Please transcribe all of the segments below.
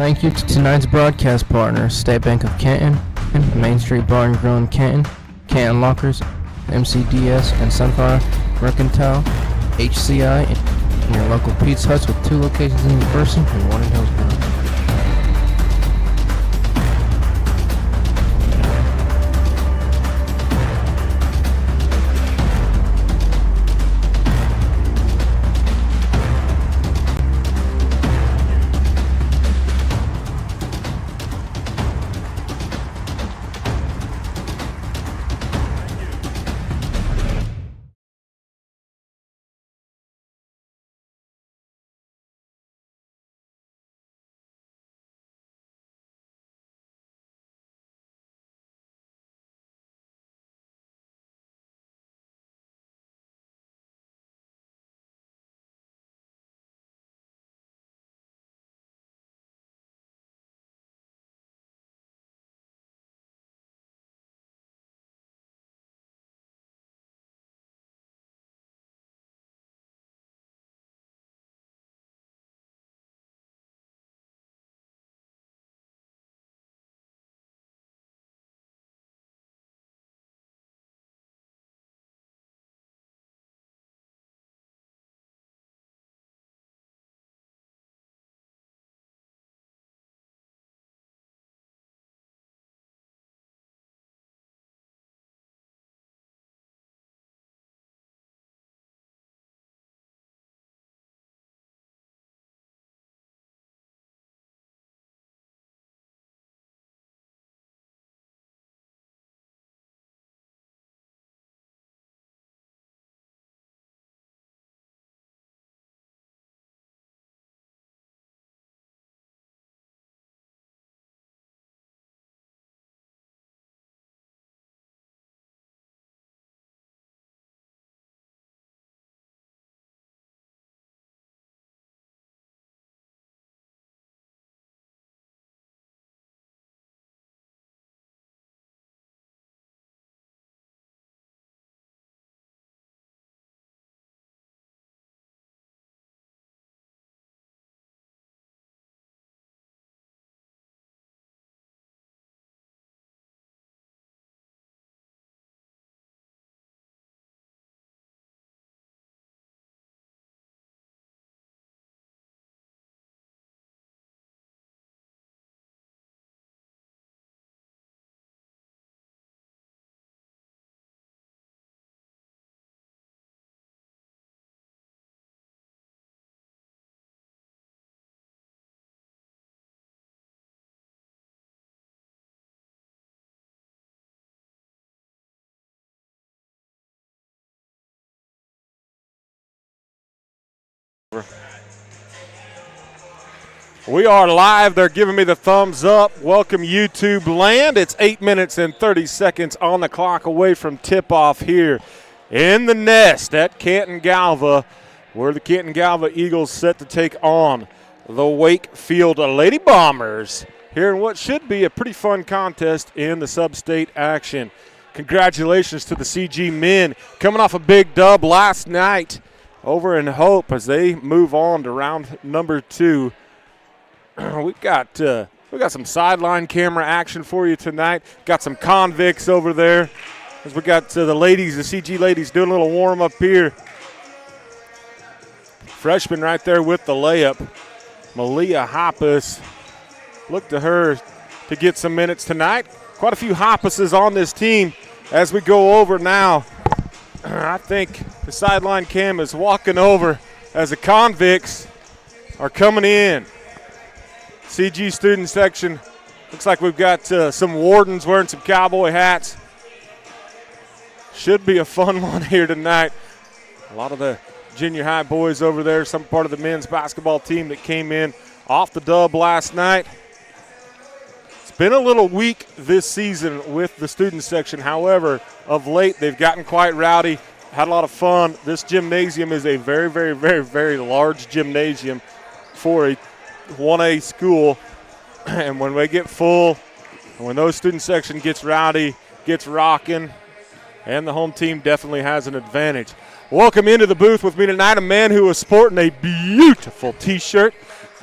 Thank you to tonight's broadcast partners, State Bank of Canton, Main Street Bar and Grill in Canton, Canton Lockers, MCDS and Sunfire Mercantile, HCI, and your local Pete's Huts with 2 locations in Person and 1 in Hillsborough. We are live. They're giving me the thumbs up. Welcome, YouTube land. It's 8 minutes and 30 seconds on the clock away from tip-off here in the Nest at Canton-Galva, where the Canton-Galva Eagles set to take on the Wakefield Lady Bombers here in what should be a pretty fun contest in the sub-state action. Congratulations to the CG men coming off a big dub last night over in Hope as they move on to round number 2. We've got some sideline camera action for you tonight. Got some convicts over there as we got the ladies, the CG ladies, doing a little warm-up here. Freshman right there with the layup, Malia Hoppus. Look to her to get some minutes tonight. Quite a few Hoppuses on this team as we go over now. I think the sideline cam is walking over as the convicts are coming in. CG student section, looks like we've got some wardens wearing some cowboy hats. Should be a fun one here tonight. A lot of the junior high boys over there, some part of the men's basketball team that came in off the dub last night. It's been a little weak this season with the student section. However, of late, they've gotten quite rowdy, had a lot of fun. This gymnasium is a very, very, very, very large gymnasium for a 1A school. And when we get full, and when those student section gets rowdy, gets rocking, and the home team definitely has an advantage. Welcome into the booth with me tonight, a man who is sporting a beautiful T-shirt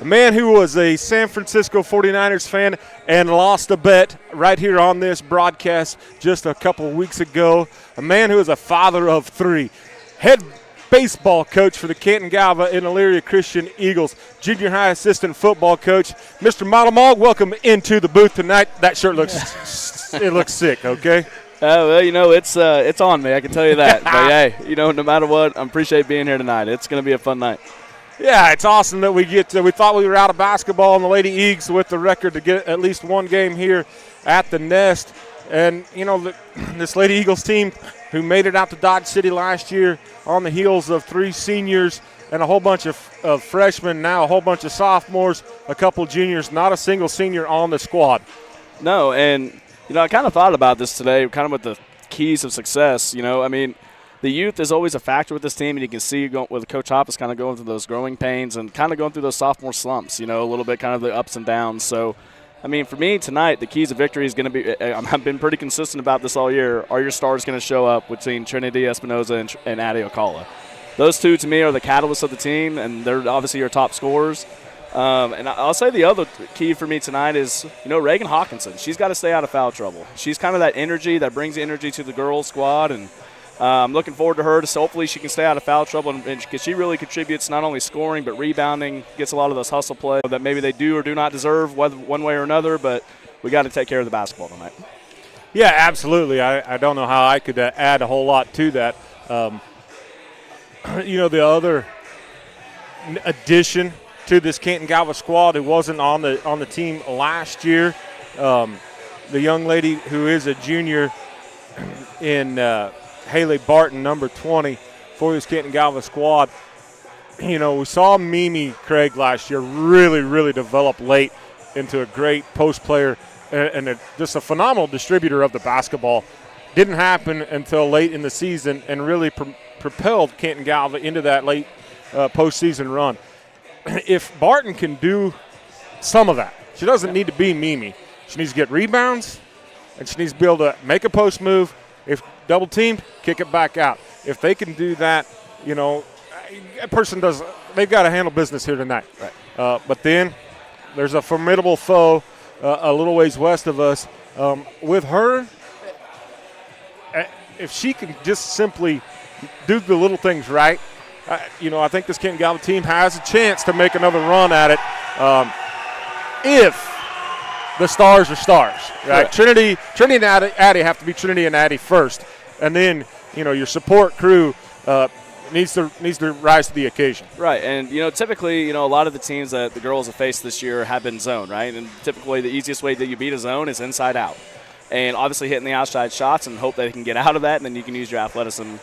a man who was a San Francisco 49ers fan and lost a bet right here on this broadcast just a couple of weeks ago, a man who is a father of three, head baseball coach for the Canton-Galva and Elyria Christian Eagles, junior high assistant football coach, Mr. Malamog. Welcome into the booth tonight. That shirt looks it looks sick, okay? Well, it's on me, I can tell you that. But, hey, no matter what, I appreciate being here tonight. It's going to be a fun night. Yeah, it's awesome that we thought we were out of basketball, and the Lady Eags with the record to get at least one game here at the Nest. And, this Lady Eagles team who made it out to Dodge City last year on the heels of 3 seniors and a whole bunch of freshmen, now a whole bunch of sophomores, a couple juniors, not a single senior on the squad. No, and, I kind of thought about this today, kind of with the keys of success. The youth is always a factor with this team, and you can see with Coach Hoppus kind of going through those growing pains and kind of going through those sophomore slumps, a little bit kind of the ups and downs. So, for me tonight, the keys of victory is going to be – I've been pretty consistent about this all year. Are your stars going to show up between Trinity Espinoza and Addie Ocala? Those two, to me, are the catalysts of the team, and they're obviously your top scorers. And I'll say the other key for me tonight is, Reagan Hawkinson. She's got to stay out of foul trouble. She's kind of that energy that brings energy to the girls' squad, and I'm looking forward to her. So hopefully she can stay out of foul trouble, because she really contributes not only scoring but rebounding, gets a lot of those hustle play that maybe they do or do not deserve one way or another, but we got to take care of the basketball tonight. Yeah, absolutely. I don't know how I could add a whole lot to that. The other addition to this Canton-Galva squad who wasn't on the team last year, the young lady who is a junior in Haley Barton, number 20, for this Canton-Galva squad. We saw Mimi Craig last year really, really develop late into a great post player and just a phenomenal distributor of the basketball. Didn't happen until late in the season and really propelled Canton-Galva into that late postseason run. If Barton can do some of that, she doesn't need to be Mimi. She needs to get rebounds, and she needs to be able to make a post move. If double teamed, kick it back out. If they can do that, a person does. They've got to handle business here tonight. Right. But then there's a formidable foe a little ways west of us. With her, if she can just simply do the little things right, I think this Canton-Galva team has a chance to make another run at it if the stars are stars, right? Yeah. Trinity and Addie have to be Trinity and Addie first, and then your support crew needs to rise to the occasion. Right, and typically a lot of the teams that the girls have faced this year have been zone, right? And typically the easiest way that you beat a zone is inside out, and obviously hitting the outside shots and hope they can get out of that, and then you can use your athleticism.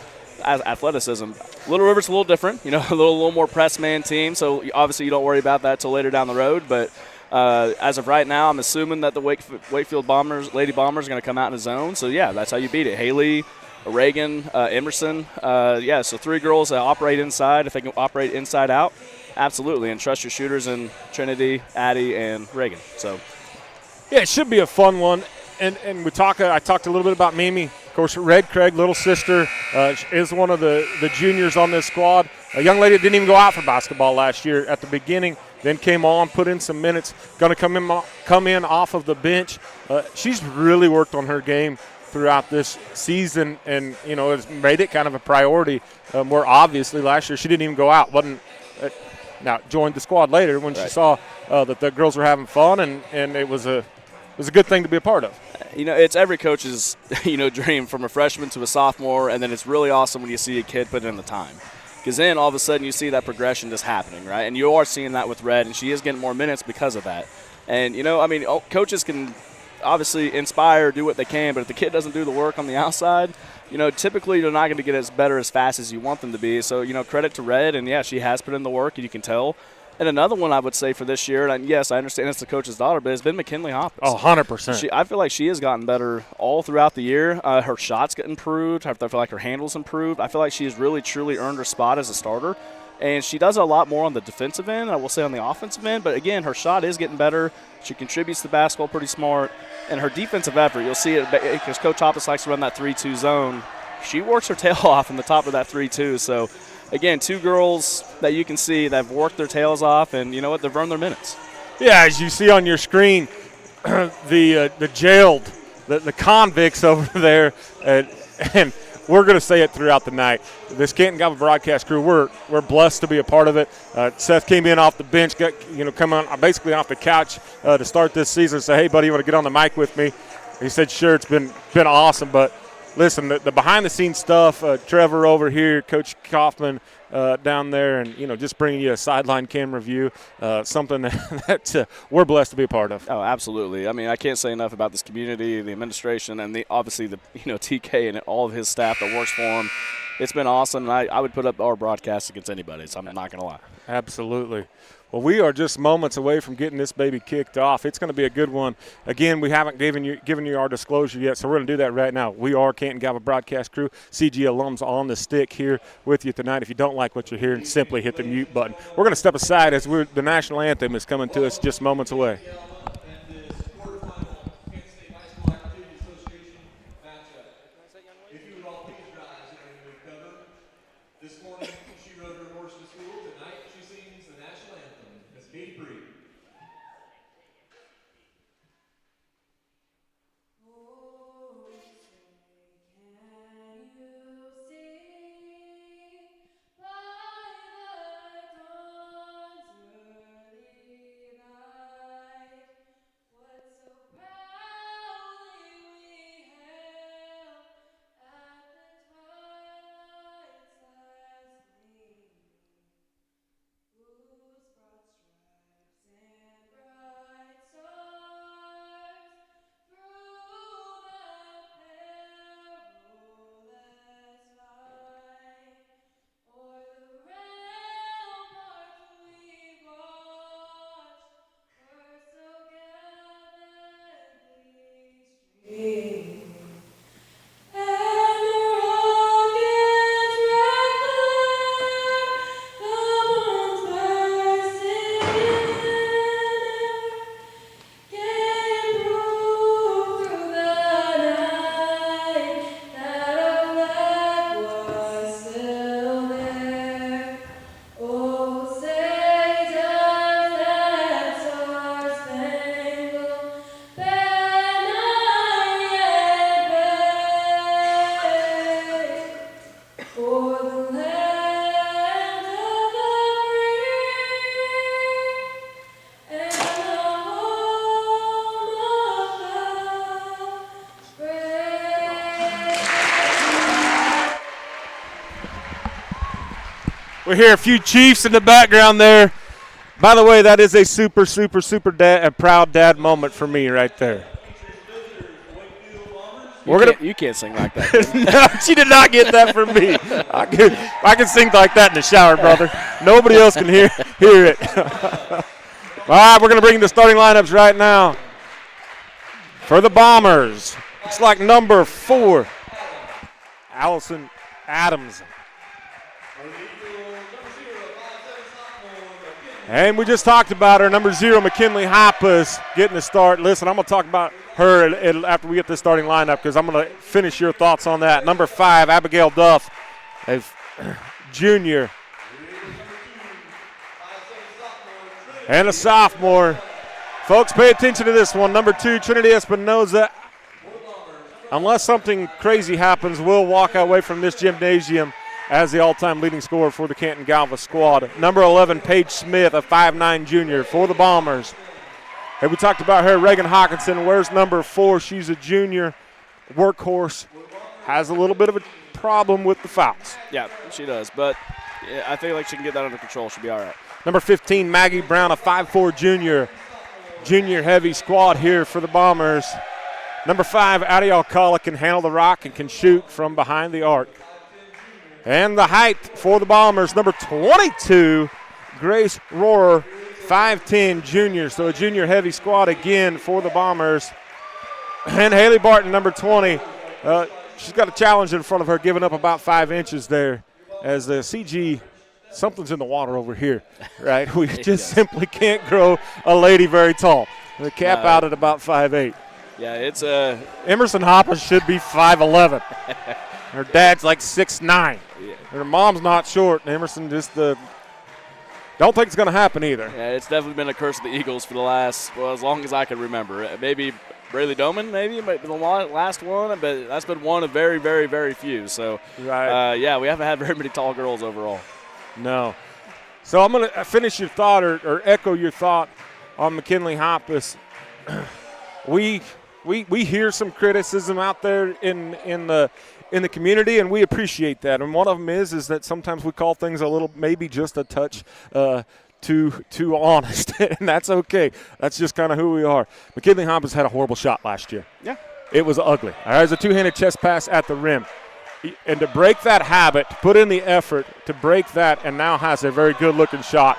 Little River's a little different, a little more press man team, so obviously you don't worry about that till later down the road. But as of right now, I'm assuming that the Wakefield Lady Bombers are going to come out in a zone. So yeah, that's how you beat it. Haley, Reagan, Emerson, so 3 girls that operate inside. If they can operate inside out, absolutely, and trust your shooters in Trinity, Addie, and Reagan. So yeah, it should be a fun one. And I talked a little bit about Mimi. Of course, Red Craig, little sister, is one of the juniors on this squad. A young lady that didn't even go out for basketball last year at the beginning, then came on, put in some minutes, going to come in off of the bench. She's really worked on her game throughout this season, and has made it kind of a priority. More obviously, last year she didn't even go out. Now joined the squad later when she saw that the girls were having fun, and it was a good thing to be a part of. It's every coach's, dream from a freshman to a sophomore, and then it's really awesome when you see a kid put in the time. Because then all of a sudden you see that progression just happening, right? And you are seeing that with Red, and she is getting more minutes because of that. And, coaches can obviously inspire, do what they can, but if the kid doesn't do the work on the outside, typically they're not going to get as better as fast as you want them to be. So, credit to Red, and, yeah, she has put in the work, and you can tell. And another one I would say for this year, and yes, I understand it's the coach's daughter, but it's been McKinley Hoppus. Oh, 100%. I feel like she has gotten better all throughout the year. Her shots get improved. I feel like her handle's improved. I feel like she has really, truly earned her spot as a starter. And she does a lot more on the defensive end, I will say on the offensive end. But, again, her shot is getting better. She contributes to basketball pretty smart. And her defensive effort, you'll see it because Coach Hoppus likes to run that 3-2 zone. She works her tail off in the top of that 3-2. So, again, two girls that you can see that have worked their tails off, and you know what? They've earned their minutes. Yeah, as you see on your screen, the jailed, the convicts over there, and we're going to say it throughout the night. This Canton-Galva broadcast crew, we're blessed to be a part of it. Seth came in off the bench, come on basically off the couch to start this season. Say, hey, buddy, you want to get on the mic with me? He said, sure. It's been awesome. But listen, the behind-the-scenes stuff, Trevor over here, Coach Kaufman down there, and just bringing you a sideline camera view, something that we're blessed to be a part of. Oh, absolutely. I mean, I can't say enough about this community, the administration, and obviously the TK and all of his staff that works for him. It's been awesome, and I would put up our broadcast against anybody, so I'm not going to lie. Absolutely. Well, we are just moments away from getting this baby kicked off. It's going to be a good one. Again, we haven't given you our disclosure yet, so we're going to do that right now. We are Canton-Galva broadcast crew, CG alums on the stick here with you tonight. If you don't like what you're hearing, simply hit the mute button. We're going to step aside as the national anthem is coming to us just moments away. This morning, she rode her horse to school. Tonight, she sings the national anthem. Miss Katie Breed. We hear a few Chiefs in the background there. By the way, that is a super proud dad moment for me right there. You can't sing like that. No, she did not get that from me. I can sing like that in the shower, brother. Nobody else can hear it. All right, we're going to bring the starting lineups right now. For the Bombers, it's like number 4, Allison Adams. And we just talked about her, number 0, McKinley Hoppus, getting the start. Listen, I'm going to talk about her after we get the starting lineup because I'm going to finish your thoughts on that. Number 5, Abigail Duff, a junior. And a sophomore. Folks, pay attention to this one. Number 2, Trinity Espinoza. Unless something crazy happens, we'll walk away from this gymnasium as the all-time leading scorer for the Canton-Galva squad. Number 11, Paige Smith, a 5'9 junior for the Bombers. And we talked about her, Reagan Hawkinson. Where's number 4? She's a junior workhorse. Has a little bit of a problem with the fouls. Yeah, she does. But I feel like she can get that under control. She'll be all right. Number 15, Maggie Brown, a 5'4 junior. Junior heavy squad here for the Bombers. Number 5, Addie Alcala can handle the rock and can shoot from behind the arc. And the height for the Bombers, number 22, Grace Rohrer, 5'10 junior. So a junior heavy squad again for the Bombers. And Haley Barton, number 20. She's got a challenge in front of her, giving up about 5 inches there. As the CG, something's in the water over here, right? We just simply can't grow a lady very tall. The cap out at about 5'8". Yeah, it's Emerson Hoppus should be 5'11". Her dad's like 6'9". Yeah, Her mom's not short. Emerson just don't think it's going to happen either. Yeah, it's definitely been a curse of the Eagles for the last, well, as long as I can remember. Maybe Braylee Doman, maybe might be the last one, but that's been one of very, very, very few. So, right. Yeah, we haven't had very many tall girls overall. No. So I'm going to finish your thought or echo your thought on McKinley Hoppus. We hear some criticism out there in the community, and we appreciate that. And one of them is that sometimes we call things a little, maybe just a touch too honest, and that's okay. That's just kind of who we are. McKinley Hoppus had a horrible shot last year. Yeah. It was ugly. There's a two-handed chest pass at the rim. And to break that habit, to put in the effort to break that, and now has a very good-looking shot,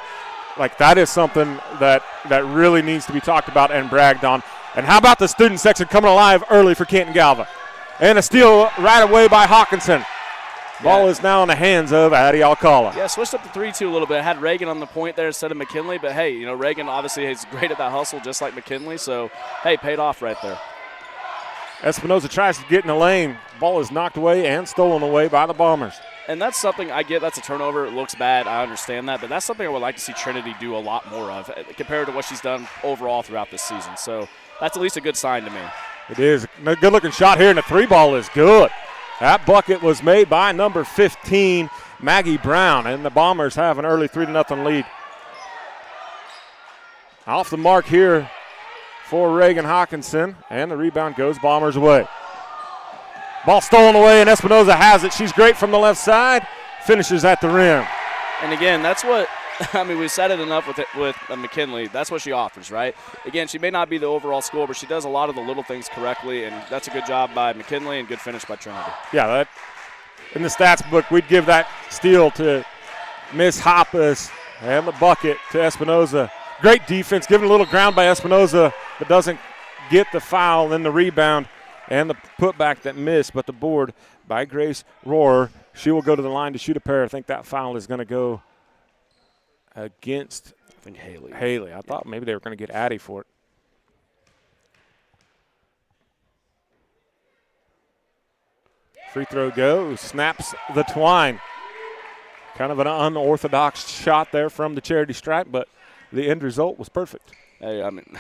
like that is something that really needs to be talked about and bragged on. And how about the student section coming alive early for Canton-Galva? And a steal right away by Hawkinson. Ball is now in the hands of Addie Alcala. Yeah, switched up to 3-2 a little bit. Had Reagan on the point there instead of McKinley. But, hey, Reagan obviously is great at that hustle just like McKinley. So, hey, paid off right there. Espinoza tries to get in the lane. Ball is knocked away and stolen away by the Bombers. And that's something I get. That's a turnover. It looks bad. I understand that. But that's something I would like to see Trinity do a lot more of compared to what she's done overall throughout this season. So that's at least a good sign to me. It is. A good-looking shot here, and the three ball is good. That bucket was made by number 15, Maggie Brown, and the Bombers have an early 3-0 lead. Off the mark here for Reagan Hawkinson, and the rebound goes Bombers' way. Ball stolen away, and Espinoza has it. She's great from the left side, finishes at the rim. And again, that's what we said it enough with McKinley. That's what she offers, right? Again, she may not be the overall scorer, but she does a lot of the little things correctly, and that's a good job by McKinley and good finish by Trinity. Yeah, that in the stats book, we'd give that steal to Miss Hoppus and the bucket to Espinoza. Great defense, given a little ground by Espinoza, but doesn't get the foul, then the rebound and the putback that missed, but the board by Grace Rohrer. She will go to the line to shoot a pair. I think that foul is going to go against Haley. I thought maybe they were going to get Addie for it. Free throw goes, snaps the twine. Kind of an unorthodox shot there from the charity stripe, but the end result was perfect. Hey, I mean,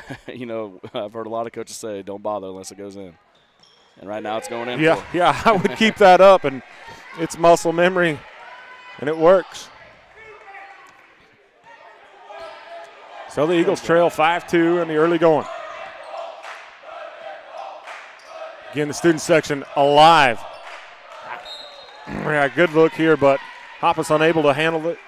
I've heard a lot of coaches say don't bother unless it goes in. And right now it's going in. Yeah, I would keep that up, and it's muscle memory, and it works. So the Eagles trail 5-2 in the early going. Again, the student section alive. Yeah, good look here, but Hoppus unable to handle it.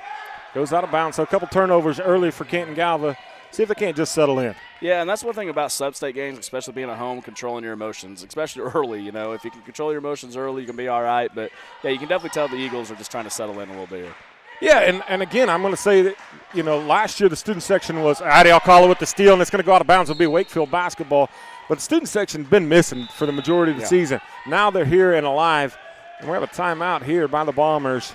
Goes out of bounds. So a couple turnovers early for Canton-Galva. See if they can't just settle in. Yeah, and that's one thing about sub-state games, especially being at home, controlling your emotions, especially early. If you can control your emotions early, you can be all right. But, yeah, you can definitely tell the Eagles are just trying to settle in a little bit here. Yeah, and again, I'm going to say that, last year the student section was Addie Alcala with the steal, and it's going to go out of bounds. It'll be Wakefield basketball. But the student section's been missing for the majority of the season. Now they're here and alive. And we have a timeout here by the Bombers.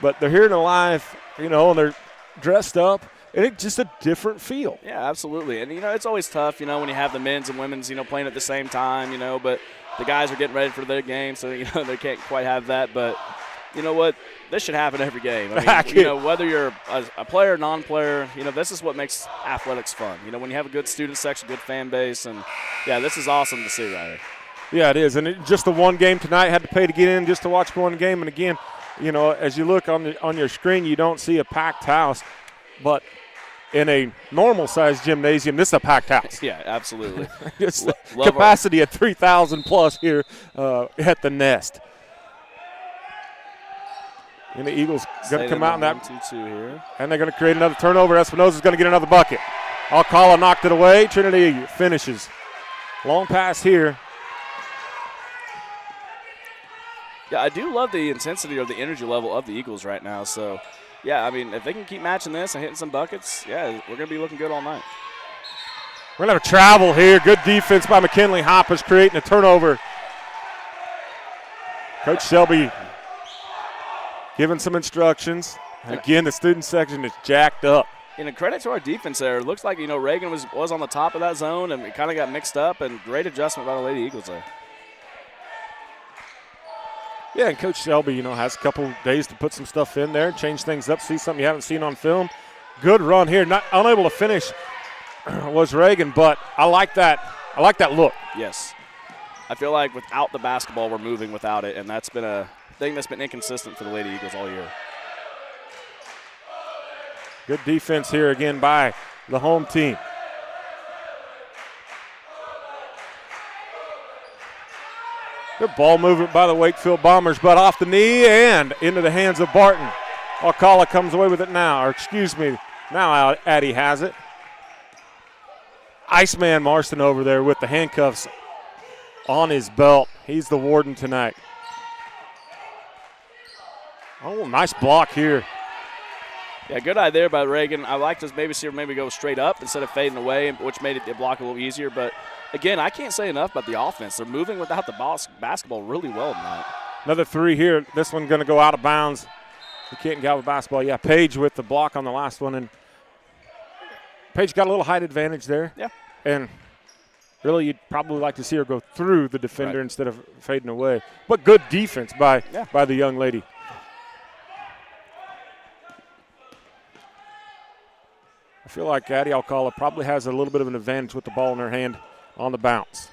But they're here and alive, and they're dressed up. And it's just a different feel. Yeah, absolutely. And, it's always tough, when you have the men's and women's, playing at the same time, but the guys are getting ready for their game, so, they can't quite have that. But you know what? This should happen every game. I mean, whether you're a player, non-player, this is what makes athletics fun. When you have a good student section, good fan base, and, yeah, this is awesome to see right here. Yeah, it is. And just the one game tonight, had to pay to get in just to watch one game. And, again, as you look on your screen, you don't see a packed house. But in a normal-sized gymnasium, this is a packed house. Yeah, absolutely. It's capacity at 3,000 plus here at the Nest. And the Eagles going to come out in that 1-2-2 here. And they're going to create another turnover. Espinoza's going to get another bucket. Alcala knocked it away. Trinity finishes. Long pass here. Yeah, I do love the intensity or the energy level of the Eagles right now. So, yeah, I mean, if they can keep matching this and hitting some buckets, yeah, we're going to be looking good all night. We're going to have a travel here. Good defense by McKinley Hoppus creating a turnover. Coach Shelby giving some instructions. Again, the student section is jacked up. And a credit to our defense there. It looks like, Reagan was on the top of that zone and it kind of got mixed up, and great adjustment by the Lady Eagles there. Yeah, and Coach Shelby, has a couple days to put some stuff in there, change things up, see something you haven't seen on film. Good run here. Not unable to finish was Reagan, but I like that. I like that look. Yes. I feel like without the basketball, we're moving without it, and that's been a thing that's been inconsistent for the Lady Eagles all year. Good defense here again by the home team. Good ball movement by the Wakefield Bombers, but off the knee and into the hands of Barton. Alcala comes away with it now, or excuse me, now Addie has it. Iceman Marston over there with the handcuffs on his belt. He's the warden tonight. Oh, nice block here. Yeah, good eye there by Reagan. I like to maybe see her maybe go straight up instead of fading away, which made the block a little easier. But, again, I can't say enough about the offense. They're moving without the basketball really well tonight. Another three here. This one going to go out of bounds. The Canton-Galva basketball. Yeah, Paige with the block on the last one. And Paige got a little height advantage there. Yeah. And really you'd probably like to see her go through the defender instead of fading away. But good defense by the young lady. I feel like Addie Alcala probably has a little bit of an advantage with the ball in her hand on the bounce.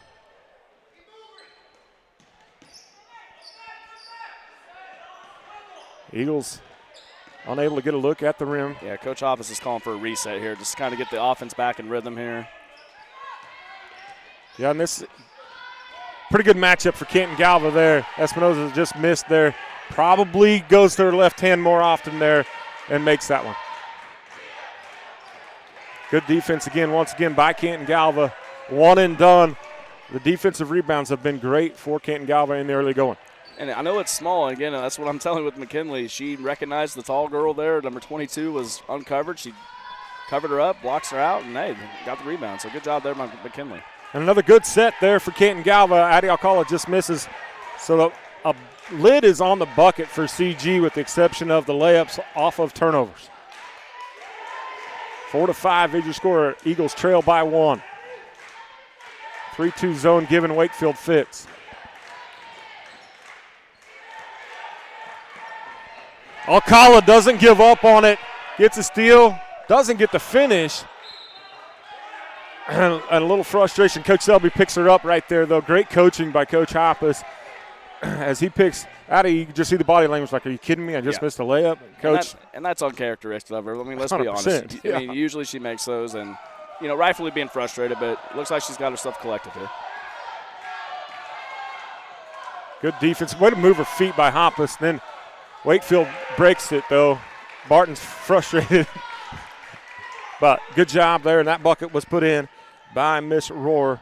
Eagles unable to get a look at the rim. Yeah, Coach Hoppus is calling for a reset here, just kind of get the offense back in rhythm here. Yeah, and this pretty good matchup for Canton-Galva there. Espinoza just missed there. Probably goes to her left hand more often there and makes that one. Good defense once again by Canton-Galva. One and done. The defensive rebounds have been great for Canton-Galva in the early going. And I know it's small, and again, that's what I'm telling you with McKinley. She recognized the tall girl there, number 22, was uncovered. She covered her up, blocks her out, and, hey, got the rebound. So good job there by McKinley. And another good set there for Canton-Galva. Addie Alcala just misses. So a lid is on the bucket for CG with the exception of the layups off of turnovers. 4-5, Eagles score. Eagles trail by 1. 3-2 zone given Wakefield fits. Alcala doesn't give up on it. Gets a steal. Doesn't get the finish. And a little frustration. Coach Selby picks her up right there, though. Great coaching by Coach Hoppus. As he picks Addie, you can just see the body language like, are you kidding me? I just missed a layup. Coach. And that's uncharacteristic of her. I mean, let's be honest. Yeah. I mean, usually she makes those and, rightfully being frustrated, but it looks like she's got herself collected here. Good defense. Way to move her feet by Hoppus. Then Wakefield breaks it, though. Barton's frustrated. But good job there, and that bucket was put in by Miss Rohr.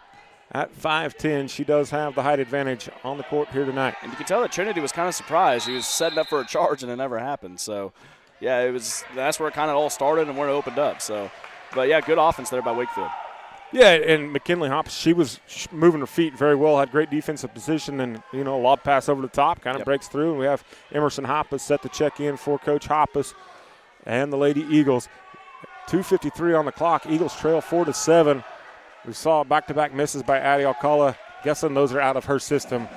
At 5'10", she does have the height advantage on the court here tonight. And you can tell that Trinity was kind of surprised. She was setting up for a charge, and it never happened. So, yeah, that's where it kind of all started and where it opened up. So, but, yeah, good offense there by Wakefield. Yeah, and McKinley Hoppus, she was moving her feet very well, had great defensive position, and, a lob pass over the top kind of breaks through. And we have Emerson Hoppus set to check in for Coach Hoppus and the Lady Eagles. 2:53 on the clock. Eagles trail 4-7. We saw back-to-back misses by Addie Alcala. Guessing those are out of her system.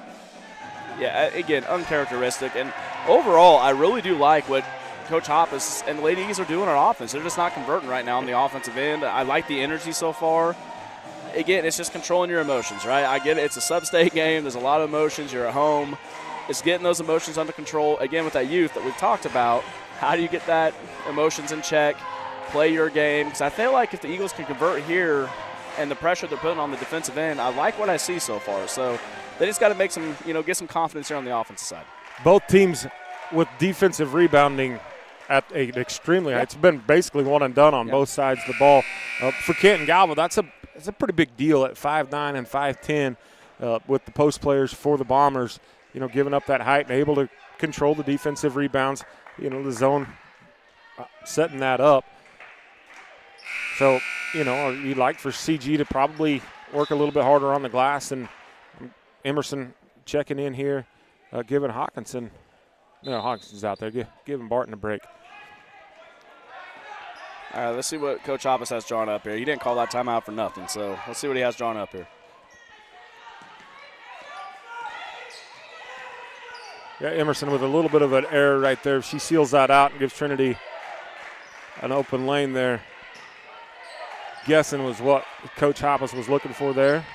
Yeah, again, uncharacteristic. And overall, I really do like what Coach Hoppus and the Lady Eagles are doing on offense. They're just not converting right now on the offensive end. I like the energy so far. Again, it's just controlling your emotions, right? I get it. It's a sub-state game. There's a lot of emotions. You're at home. It's getting those emotions under control. Again, with that youth that we've talked about, how do you get that emotions in check, play your game? Because I feel like if the Eagles can convert here and the pressure they're putting on the defensive end, I like what I see so far. So they just got to make some, get some confidence here on the offensive side. Both teams with defensive rebounding at an extremely high. It's been basically one and done on both sides of the ball. For Canton-Galva, that's a pretty big deal at 5'9" and 5'10", with the post players for the Bombers, giving up that height and able to control the defensive rebounds, the zone setting that up. So, you'd like for CG to probably work a little bit harder on the glass, and Emerson checking in here, giving Hawkinson – Hawkinson's out there, giving Barton a break. All right, let's see what Coach Hoppus has drawn up here. He didn't call that timeout for nothing, so let's see what he has drawn up here. Yeah, Emerson with a little bit of an error right there. She seals that out and gives Trinity an open lane there. Guessing was what Coach Hoppus was looking for there.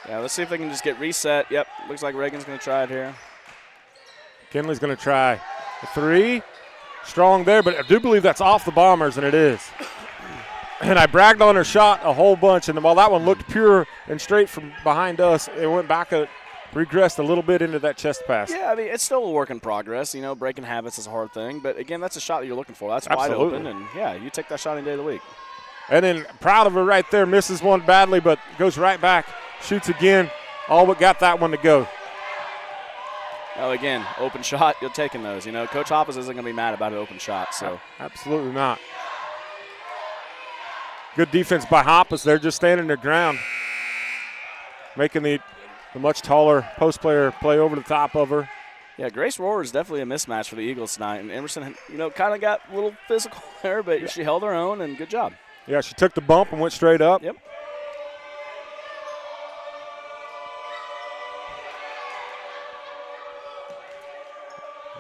Yeah, let's see if they can just get reset. Yep, looks like Reagan's going to try it here. Kinley's going to try a 3. Strong there, but I do believe that's off the Bombers, and it is. And I bragged on her shot a whole bunch, and while that one looked pure and straight from behind us, it went back, regressed a little bit into that chest pass. Yeah, I mean, it's still a work in progress. You know, breaking habits is a hard thing. But, again, that's a shot that you're looking for. That's Absolutely. wide open, and, yeah, you take that shot any day of the week. And then proud of her right there, misses one badly, but goes right back, shoots again, all but got that one to go. Oh, again, open shot, you're taking those. You know, Coach Hoppus isn't going to be mad about an open shot. So Absolutely not. Good defense by Hoppus. They're just standing their ground, making the much taller post player play over the top of her. Yeah, Grace Rohr is definitely a mismatch for the Eagles tonight. And Emerson, you know, kind of got a little physical there, but she held her own, and good job. Yeah, she took the bump and went straight up. Yep.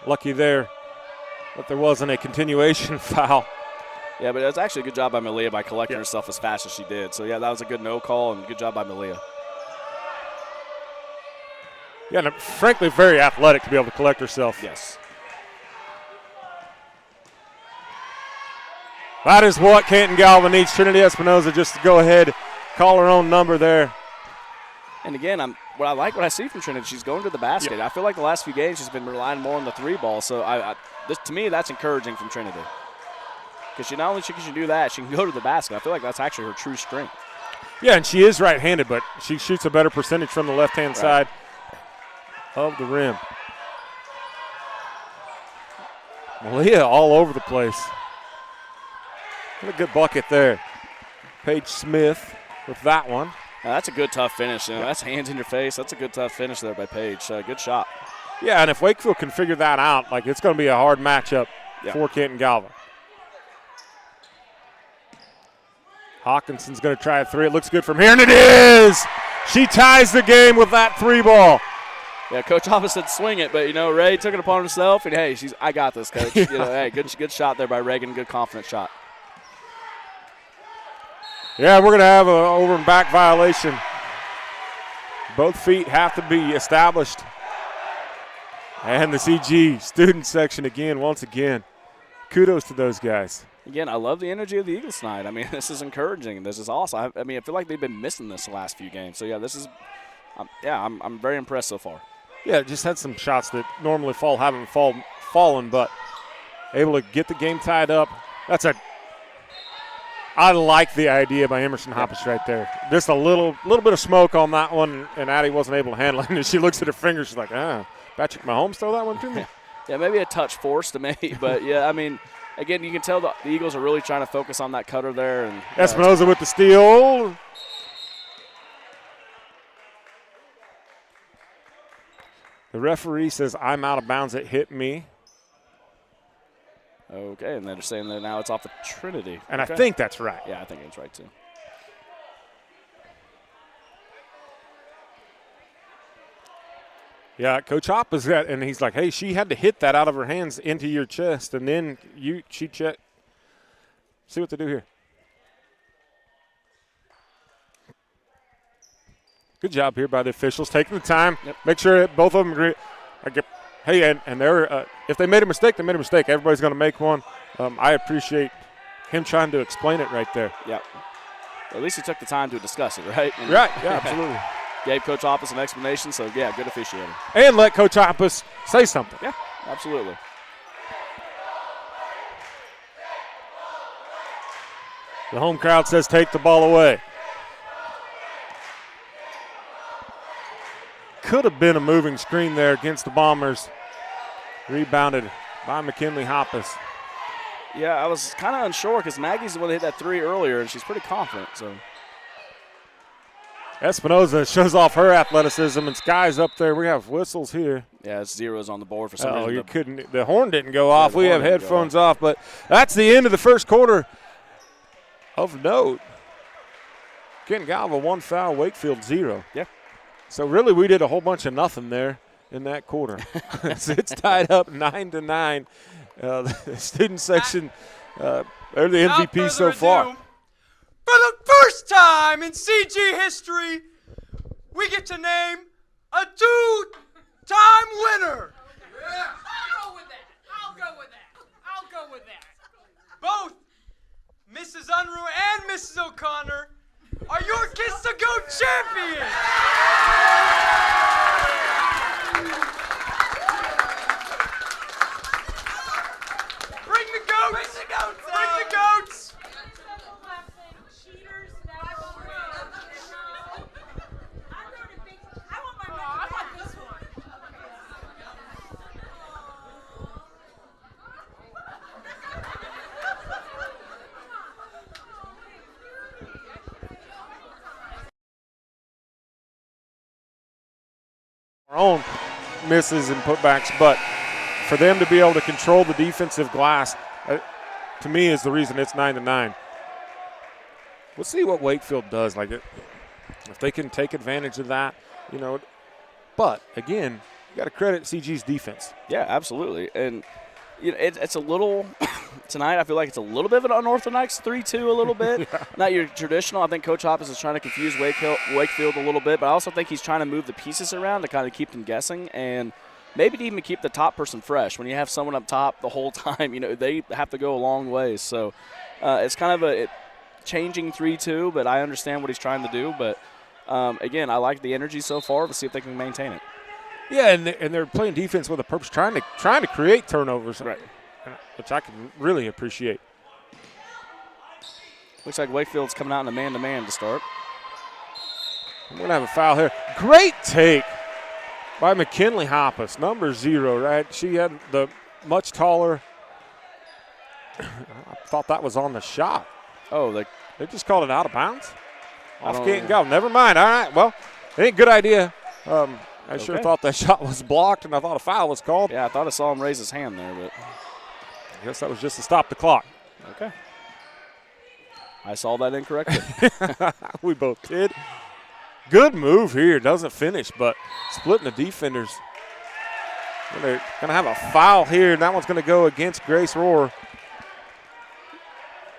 Lucky there that there wasn't a continuation foul. Yeah, but it was actually a good job by Malia by collecting herself as fast as she did. So, yeah, that was a good no call, and good job by Malia. Yeah, and frankly, very athletic to be able to collect herself. Yes. That is what Canton-Galva needs. Trinity Espinoza just to go ahead, call her own number there. And again, what I see from Trinity, she's going to the basket. Yep. I feel like the last few games she's been relying more on the 3 ball. So to me, that's encouraging from Trinity. Because she not only can she do that, she can go to the basket. I feel like that's actually her true strength. Yeah, and she is right-handed, but she shoots a better percentage from the left-hand side of the rim. Malia all over the place. What a good bucket there. Paige Smith with that one. Now, that's a good, tough finish. You know, that's hands in your face. That's a good, tough finish there by Paige. Good shot. Yeah, and if Wakefield can figure that out, like it's going to be a hard matchup for Canton-Galva. Hawkinson's going to try a 3. It looks good from here, and it is! She ties the game with that 3 ball. Yeah, Coach Hoppus said swing it, but, you know, Ray took it upon himself, and, hey, I got this, Coach. You know, hey, good shot there by Reagan, good confident shot. Yeah, we're going to have an over and back violation. Both feet have to be established. And the CG student section again, once again. Kudos to those guys. Again, I love the energy of the Eagles tonight. I mean, this is encouraging. This is awesome. I mean, I feel like they've been missing this the last few games. So, yeah, this is I'm very impressed so far. Yeah, just had some shots that normally haven't fallen, but able to get the game tied up. I like the idea by Emerson Hoppus right there. Just a little bit of smoke on that one, and Addie wasn't able to handle it. And she looks at her fingers, she's like, Patrick Mahomes throw that one to me? Yeah, maybe a touch forced to me, but, yeah, I mean, again, you can tell the Eagles are really trying to focus on that cutter there. And Espinoza with the steal. The referee says, I'm out of bounds. It hit me. Okay, and they're saying that now it's off of Trinity. And okay. I think that's right. Yeah, I think it's right, too. Yeah, Coach Hopp is that, and he's like, hey, she had to hit that out of her hands into your chest, and then she check. See what they do here. Good job here by the officials, taking the time. Yep. Make sure that both of them agree. Hey, and they're if they made a mistake, they made a mistake. Everybody's going to make one. I appreciate him trying to explain it right there. Yeah. Well, at least he took the time to discuss it, right? And right, yeah, absolutely. Gave Coach Hoppus an explanation, so, yeah, good officiating. And let Coach Hoppus say something. Yeah, absolutely. The home crowd says take the ball away. Could have been a moving screen there against the Bombers. Rebounded by McKinley Hoppus. Yeah, I was kind of unsure because Maggie's the one that hit that 3 earlier, and she's pretty confident. So Espinoza shows off her athleticism, and Sky's up there. We have whistles here. yeah, it's zeros on the board for some reason. You couldn't. The horn didn't go off. We have horn didn't go headphones off, but that's the end of the first quarter. Of note, Canton-Galva 1 foul, Wakefield 0. Yeah. So really, we did a whole bunch of nothing there. in that quarter. It's tied up 9-9. The student section, they're the MVP so far. For the first time in CG history, we get to name a two-time winner. I'll go with that. Both Mrs. Unruh and Mrs. O'Connor are your Kiss to Go champions. Bring the goats. Bring the goats. Our own misses and putbacks, but for them to be able to control the defensive glass, to me, is the reason it's 9-9. We'll see what Wakefield does. Like, if they can take advantage of that, you know. But again, you got to credit CG's defense. Yeah, absolutely. And you know, it's a little tonight. I feel like it's a little bit of an unorthodox 3-2, a little bit. Yeah. Not your traditional. I think Coach Hoppus is trying to confuse Wakefield a little bit, but I also think he's trying to move the pieces around to kind of keep them guessing and maybe to even keep the top person fresh. When you have someone up top the whole time, you know, they have to go a long ways. So it's kind of changing 3-2, but I understand what he's trying to do. But again, I like the energy so far. Let's see if they can maintain it. Yeah, and they're playing defense with a purpose, trying to create turnovers, right, which I can really appreciate. Looks like Wakefield's coming out in a man-to-man to start. We're going to have a foul here. Great take by McKinley Hoppus, number 0, right? She had the much taller. I thought that was on the shot. Oh, they just called it out of bounds? Off Canton-Galva. Never mind. All right. Well, it ain't a good idea. I sure thought that shot was blocked, and I thought a foul was called. Yeah, I thought I saw him raise his hand there, but I guess that was just to stop the clock. Okay. I saw that incorrectly. We both did. Good move here. Doesn't finish, but splitting the defenders. They're going to have a foul here, and that one's going to go against Grace Rohr.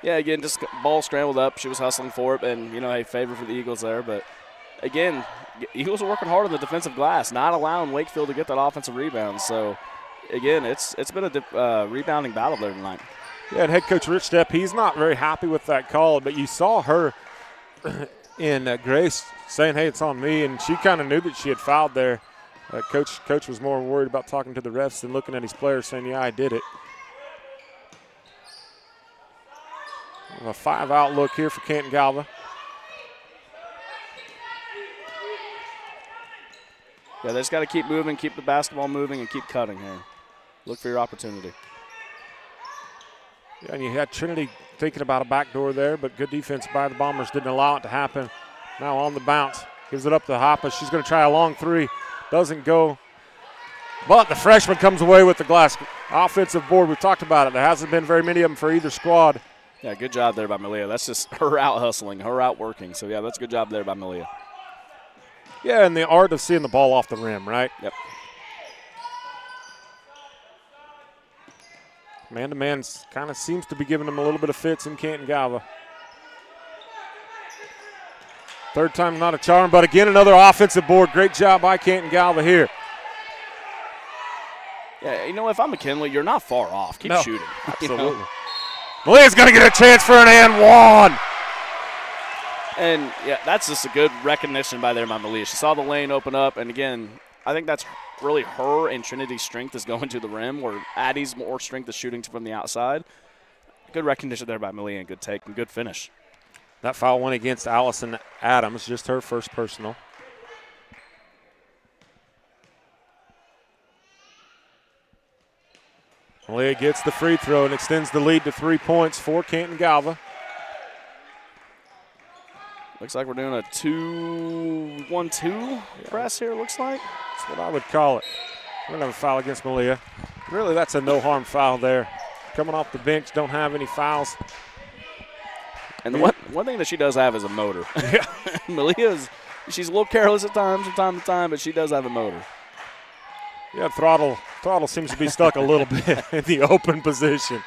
Yeah, again, just ball scrambled up. She was hustling for it, and, you know, a favor for the Eagles there. But, again, Eagles are working hard on the defensive glass, not allowing Wakefield to get that offensive rebound. So, again, it's been a rebounding battle there tonight. Yeah, and head coach Rich Stepp, he's not very happy with that call, but you saw her in Grace saying, hey, it's on me, and she kind of knew that she had fouled there. Coach was more worried about talking to the refs than looking at his players saying, yeah, I did it. A 5-out look here for Canton-Galva. Yeah, they just got to keep moving, keep the basketball moving, and keep cutting here. Look for your opportunity. Yeah, and you had Trinity thinking about a backdoor there, but good defense by the Bombers didn't allow it to happen. Now on the bounce, gives it up to Hoppus. She's going to try a long 3. Doesn't go. But the freshman comes away with the glass. Offensive board, we've talked about it. There hasn't been very many of them for either squad. Yeah, good job there by Malia. That's just her out hustling, her out working. So, yeah, that's a good job there by Malia. Yeah, and the art of seeing the ball off the rim, right? Yep. Man-to-man kind of seems to be giving them a little bit of fits in Canton-Galva. Third time not a charm, but again another offensive board. Great job by Canton-Galva here. Yeah, you know, if I'm McKinley, you're not far off. Keep shooting. Absolutely. You know? Malia's going to get a chance for an and one. And, yeah, that's just a good recognition by Malia. She saw the lane open up, and, again, I think that's really her and Trinity's strength is going to the rim, where Addie's more strength is shooting from the outside. Good recognition there by Malia, and good take and good finish. That foul went against Allison Adams, just her first personal. Malia gets the free throw and extends the lead to 3 points for Canton-Galva. Looks like we're doing a 2-1-2 press here, looks like. That's what I would call it. We're going to have a foul against Malia. Really, that's a no-harm foul there. Coming off the bench, don't have any fouls. And the one thing that she does have is a motor. Yeah. Malia's, she's a little careless at times from time to time, but she does have a motor. Yeah, throttle seems to be stuck a little bit in the open position.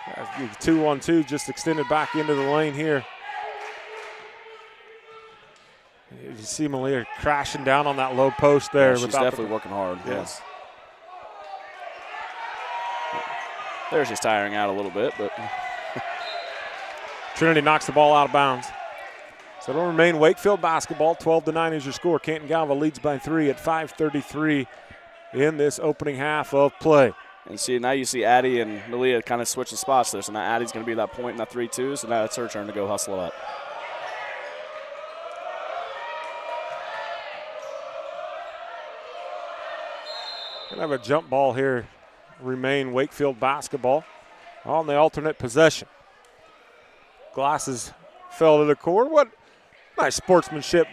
Yeah, 2-on-2 just extended back into the lane here. You see Malia crashing down on that low post there. Yeah, she's definitely working hard. Yes. There she's tiring out a little bit, but Trinity knocks the ball out of bounds. So it'll remain Wakefield basketball. 12-9 is your score. Canton-Galva leads by 3 at 5:33 in this opening half of play. and see now you see Addie and Malia kind of switching spots there. So now Addie's going to be that point in that 3-2. So now it's her turn to go hustle it up. Gonna have a jump ball here. Remain Wakefield basketball on the alternate possession. Glasses fell to the court. What nice sportsmanship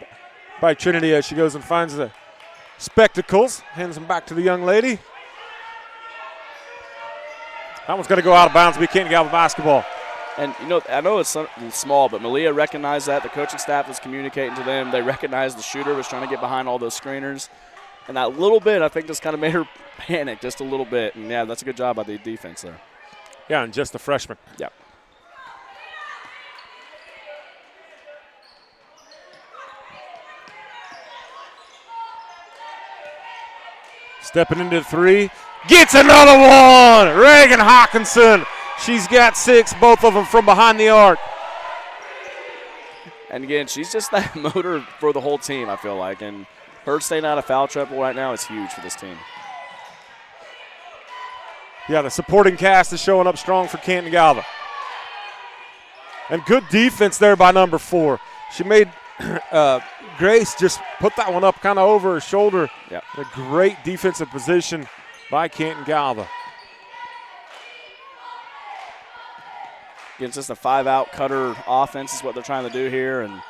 by Trinity as she goes and finds the spectacles. Hands them back to the young lady. That one's going to go out of bounds. We can't get out of basketball. And, you know, I know it's small, but Malia recognized that. The coaching staff was communicating to them. They recognized the shooter was trying to get behind all those screeners. And that little bit, I think, just kind of made her panic just a little bit. And, yeah, that's a good job by the defense there. Yeah, and just a freshman. Yep. Stepping into three. Gets another one. Reagan Hawkinson. She's got 6, both of them from behind the arc. And, again, she's just that motor for the whole team, I feel like. And her staying out of foul trouble right now is huge for this team. Yeah, the supporting cast is showing up strong for Canton-Galva. And good defense there by number 4. She made Grace just put that one up kind of over her shoulder. Yep. A great defensive position by Canton-Galva. It's just a 5-out cutter offense is what they're trying to do here. And,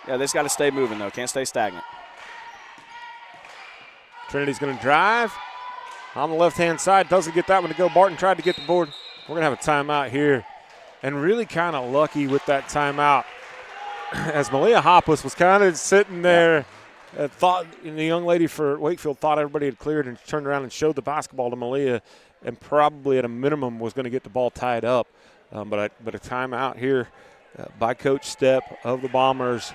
yeah, they just got to stay moving, though. Can't stay stagnant. Trinity's going to drive on the left-hand side. Doesn't get that one to go. Barton tried to get the board. We're going to have a timeout here. And really kind of lucky with that timeout. As Malia Hoppus was kind of sitting there, thought the young lady for Wakefield thought everybody had cleared and turned around and showed the basketball to Malia and probably at a minimum was going to get the ball tied up. But a timeout here by Coach Stepp of the Bombers.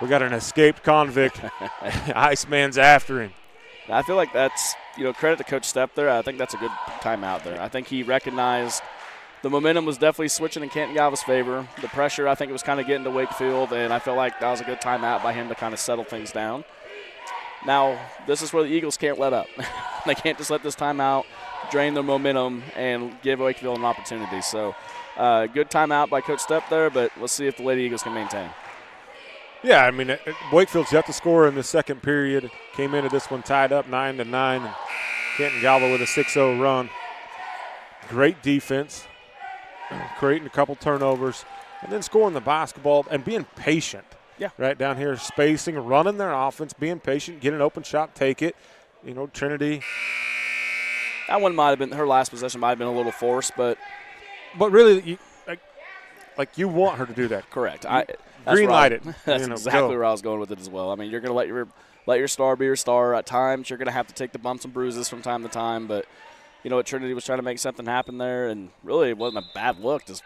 We got an escaped convict. Iceman's after him. I feel like that's, credit to Coach Stepp there. I think that's a good timeout there. I think he recognized the momentum was definitely switching in Canton-Galva's favor. The pressure, I think it was kind of getting to Wakefield, and I feel like that was a good timeout by him to kind of settle things down. Now, this is where the Eagles can't let up. They can't just let this timeout drain their momentum and give Wakefield an opportunity. So, good timeout by Coach Stepp there, but let's see if the Lady Eagles can maintain. Yeah, I mean, Wakefield's yet to score in the second period. Came into this one tied up 9-9. And Canton-Galva with a 6-0 run. Great defense, creating a couple turnovers, and then scoring the basketball and being patient. Yeah. Right down here, spacing, running their offense, being patient, get an open shot, take it. Trinity. That one might have been, her last possession might have been a little forced, but really, you want her to do that. Correct. Green light it. That's exactly where I was going with it as well. I mean, you're going to let your star be your star. At times, you're going to have to take the bumps and bruises from time to time. But you know what, Trinity was trying to make something happen there, and really it wasn't a bad look. Just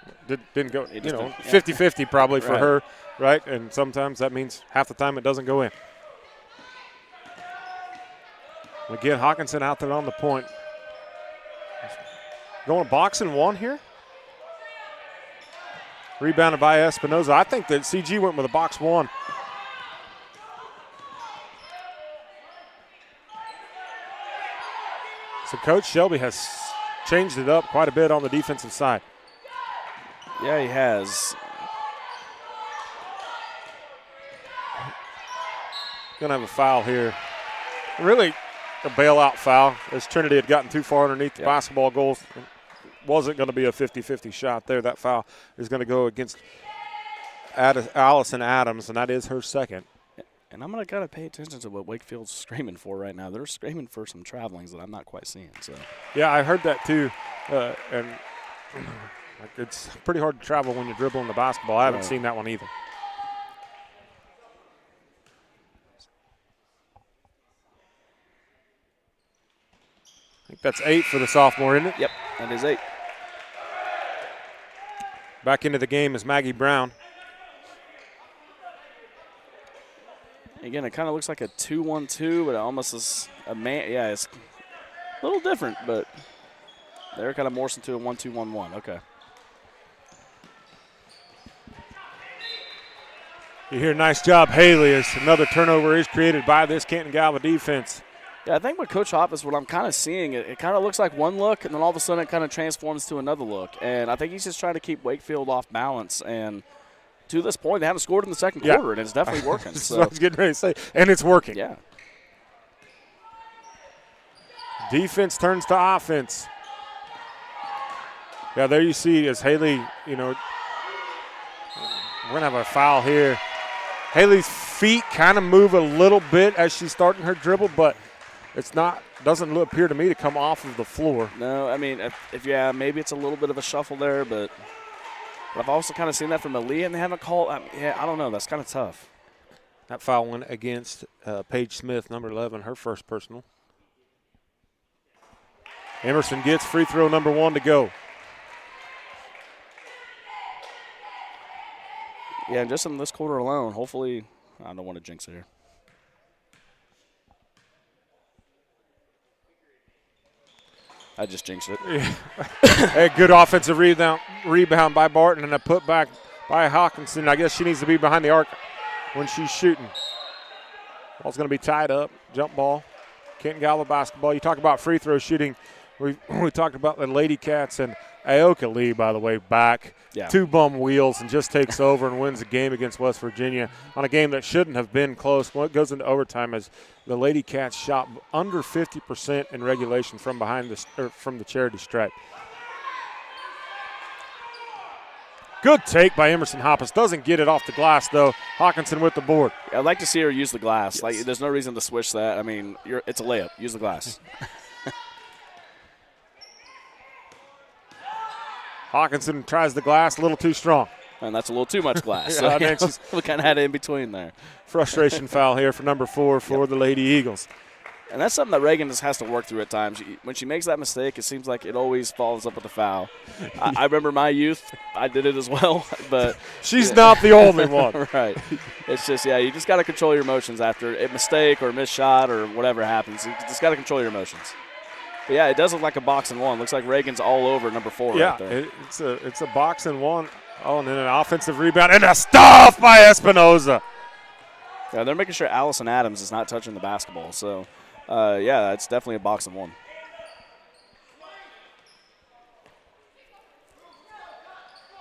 didn't go. 50-50 probably for her, right? And sometimes that means half the time it doesn't go in. Again, Hawkinson out there on the point. Going box and one here. Rebounded by Espinoza. I think that CG went with a box one. So Coach Shelby has changed it up quite a bit on the defensive side. Yeah, he has. Going to have a foul here. Really a bailout foul as Trinity had gotten too far underneath the basketball goals. Wasn't going to be a 50-50 shot there. That foul is going to go against Allison Adams, and that is her second. And I'm going to kind of pay attention to what Wakefield's screaming for right now. They're screaming for some travelings that I'm not quite seeing. So yeah, I heard that too. And Like, it's pretty hard to travel when you're dribbling the basketball. I haven't seen that one either. I think that's 8 for the sophomore, isn't it? Yep, that is 8. Back into the game is Maggie Brown. Again, it kind of looks like a 2-1-2, but it almost is a man. Yeah, it's a little different, but they're kind of morphing into a 1-2-1-1. Okay. You hear nice job, Haley, as another turnover is created by this Canton-Galva defense. Yeah, I think with Coach Hoppus, what I'm kind of seeing, it kind of looks like one look, and then all of a sudden it kind of transforms to another look. And I think he's just trying to keep Wakefield off balance. And to this point, they haven't scored in the second quarter, and it's definitely working. That's So what I was getting ready to say, and it's working. yeah. Defense turns to offense. Yeah, there you see as Haley, we're going to have a foul here. Haley's feet kind of move a little bit as she's starting her dribble, but doesn't appear to me to come off of the floor. No, I mean, maybe it's a little bit of a shuffle there, but I've also kind of seen that from Aaliyah, and they haven't called. I don't know. That's kind of tough. That foul went against Paige Smith, number 11, her first personal. Emerson gets free throw number 1 to go. Yeah, and just in this quarter alone, hopefully, I don't want to jinx it here. I just jinxed it. Hey, good offensive rebound by Barton and a putback by Hawkinson. I guess she needs to be behind the arc when she's shooting. Ball's going to be tied up. Jump ball. Canton-Galva basketball. You talk about free throw shooting. We talked about the Lady Cats, and Aoka Lee, by the way, back. Yeah. 2 bum wheels and just takes over and wins the game against West Virginia on a game that shouldn't have been close. When it goes into overtime, as the Lady Cats shot under 50% in regulation from from the charity stripe. Good take by Emerson Hoppus. Doesn't get it off the glass, though. Hawkinson with the board. I'd like to see her use the glass. Yes. Like, there's no reason to switch that. I mean, it's a layup. Use the glass. Hawkinson tries the glass a little too strong. And that's a little too much glass. Yeah, So we kind of had it in between there. Frustration foul here for number 4 for the Lady Eagles. And that's something that Reagan just has to work through at times. When she makes that mistake, it seems like it always follows up with a foul. I remember my youth. I did it as well. But she's not the only one. Right. It's just, you just got to control your emotions after a mistake or a missed shot or whatever happens. You just got to control your emotions. But yeah, it does look like a box and one. Looks like Reagan's all over number 4 right there. It's a box and one. Oh, and then an offensive rebound and a stuff by Espinoza. Yeah, they're making sure Allison Adams is not touching the basketball. So, it's definitely a box and one.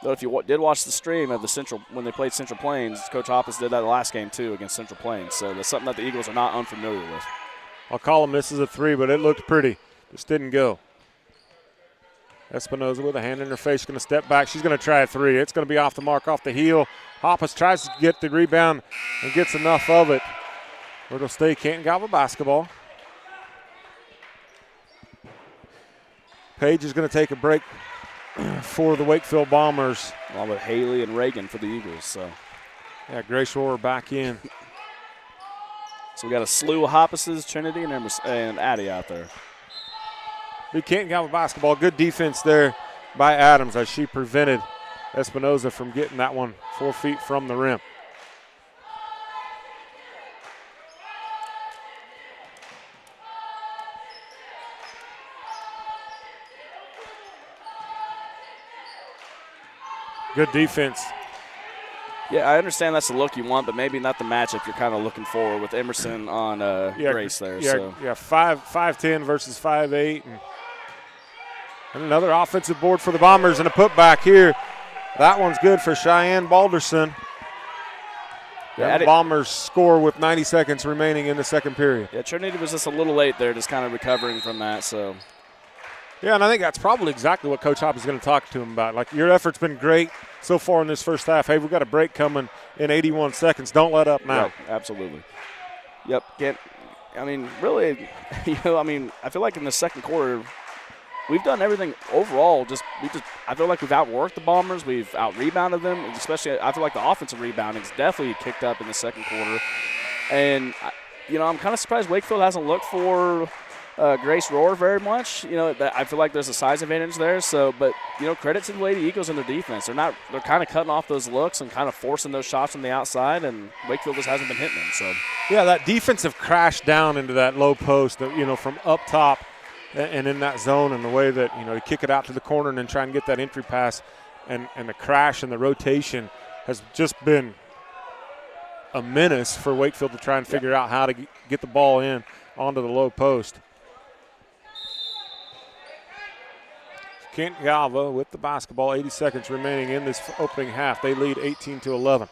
Though if you did watch the stream of when they played Central Plains, Coach Hoppus did that last game too against Central Plains. So that's something that the Eagles are not unfamiliar with. Alcala misses a 3, but it looked pretty. Just didn't go. Espinoza with a hand in her face, going to step back. She's going to try a 3. It's going to be off the mark, off the heel. Hoppus tries to get the rebound and gets enough of it. It'll stay Canton-Galva basketball. Paige is going to take a break for the Wakefield Bombers. Along with Haley and Reagan for the Eagles. So, yeah, Grace Rohrer back in. So we got a slew of Hoppuses, Trinity, and Addie out there. Big Canton-Galva basketball. Good defense there by Adams as she prevented Espinoza from getting that one 4 feet from the rim. Good defense. Yeah, I understand that's the look you want, but maybe not the matchup you're kind of looking for with Emerson on Grace there. Yeah, So. 5'10" versus 5'8". And another offensive board for the Bombers and a putback here. That one's good for Cheyenne Balderson. Yeah, the Bombers score with 90 seconds remaining in the second period. Yeah, Trinity was just a little late there, just kind of recovering from that. So. Yeah, and I think that's probably exactly what Coach Hopp is going to talk to him about. Like, your effort's been great so far in this first half. Hey, we've got a break coming in 81 seconds. Don't let up now. Right, absolutely. Yep. Really, I feel like in the second quarter, we've done everything overall. I feel like we've outworked the Bombers. We've out-rebounded them, and especially I feel like the offensive rebounding's definitely kicked up in the second quarter. And, I'm kind of surprised Wakefield hasn't looked for Grace Rohr very much. I feel like there's a size advantage there. So, but credit to the Lady Eagles and their defense. They're kind of cutting off those looks and kind of forcing those shots from the outside, and Wakefield just hasn't been hitting them. So, yeah, that defensive crash down into that low post, from up top and in that zone, and the way that you kick it out to the corner and then try and get that entry pass, and the crash and the rotation has just been a menace for Wakefield to try and figure out how to get the ball in onto the low post. Canton-Galva with the basketball, 80 seconds remaining in this opening half. They lead 18-11.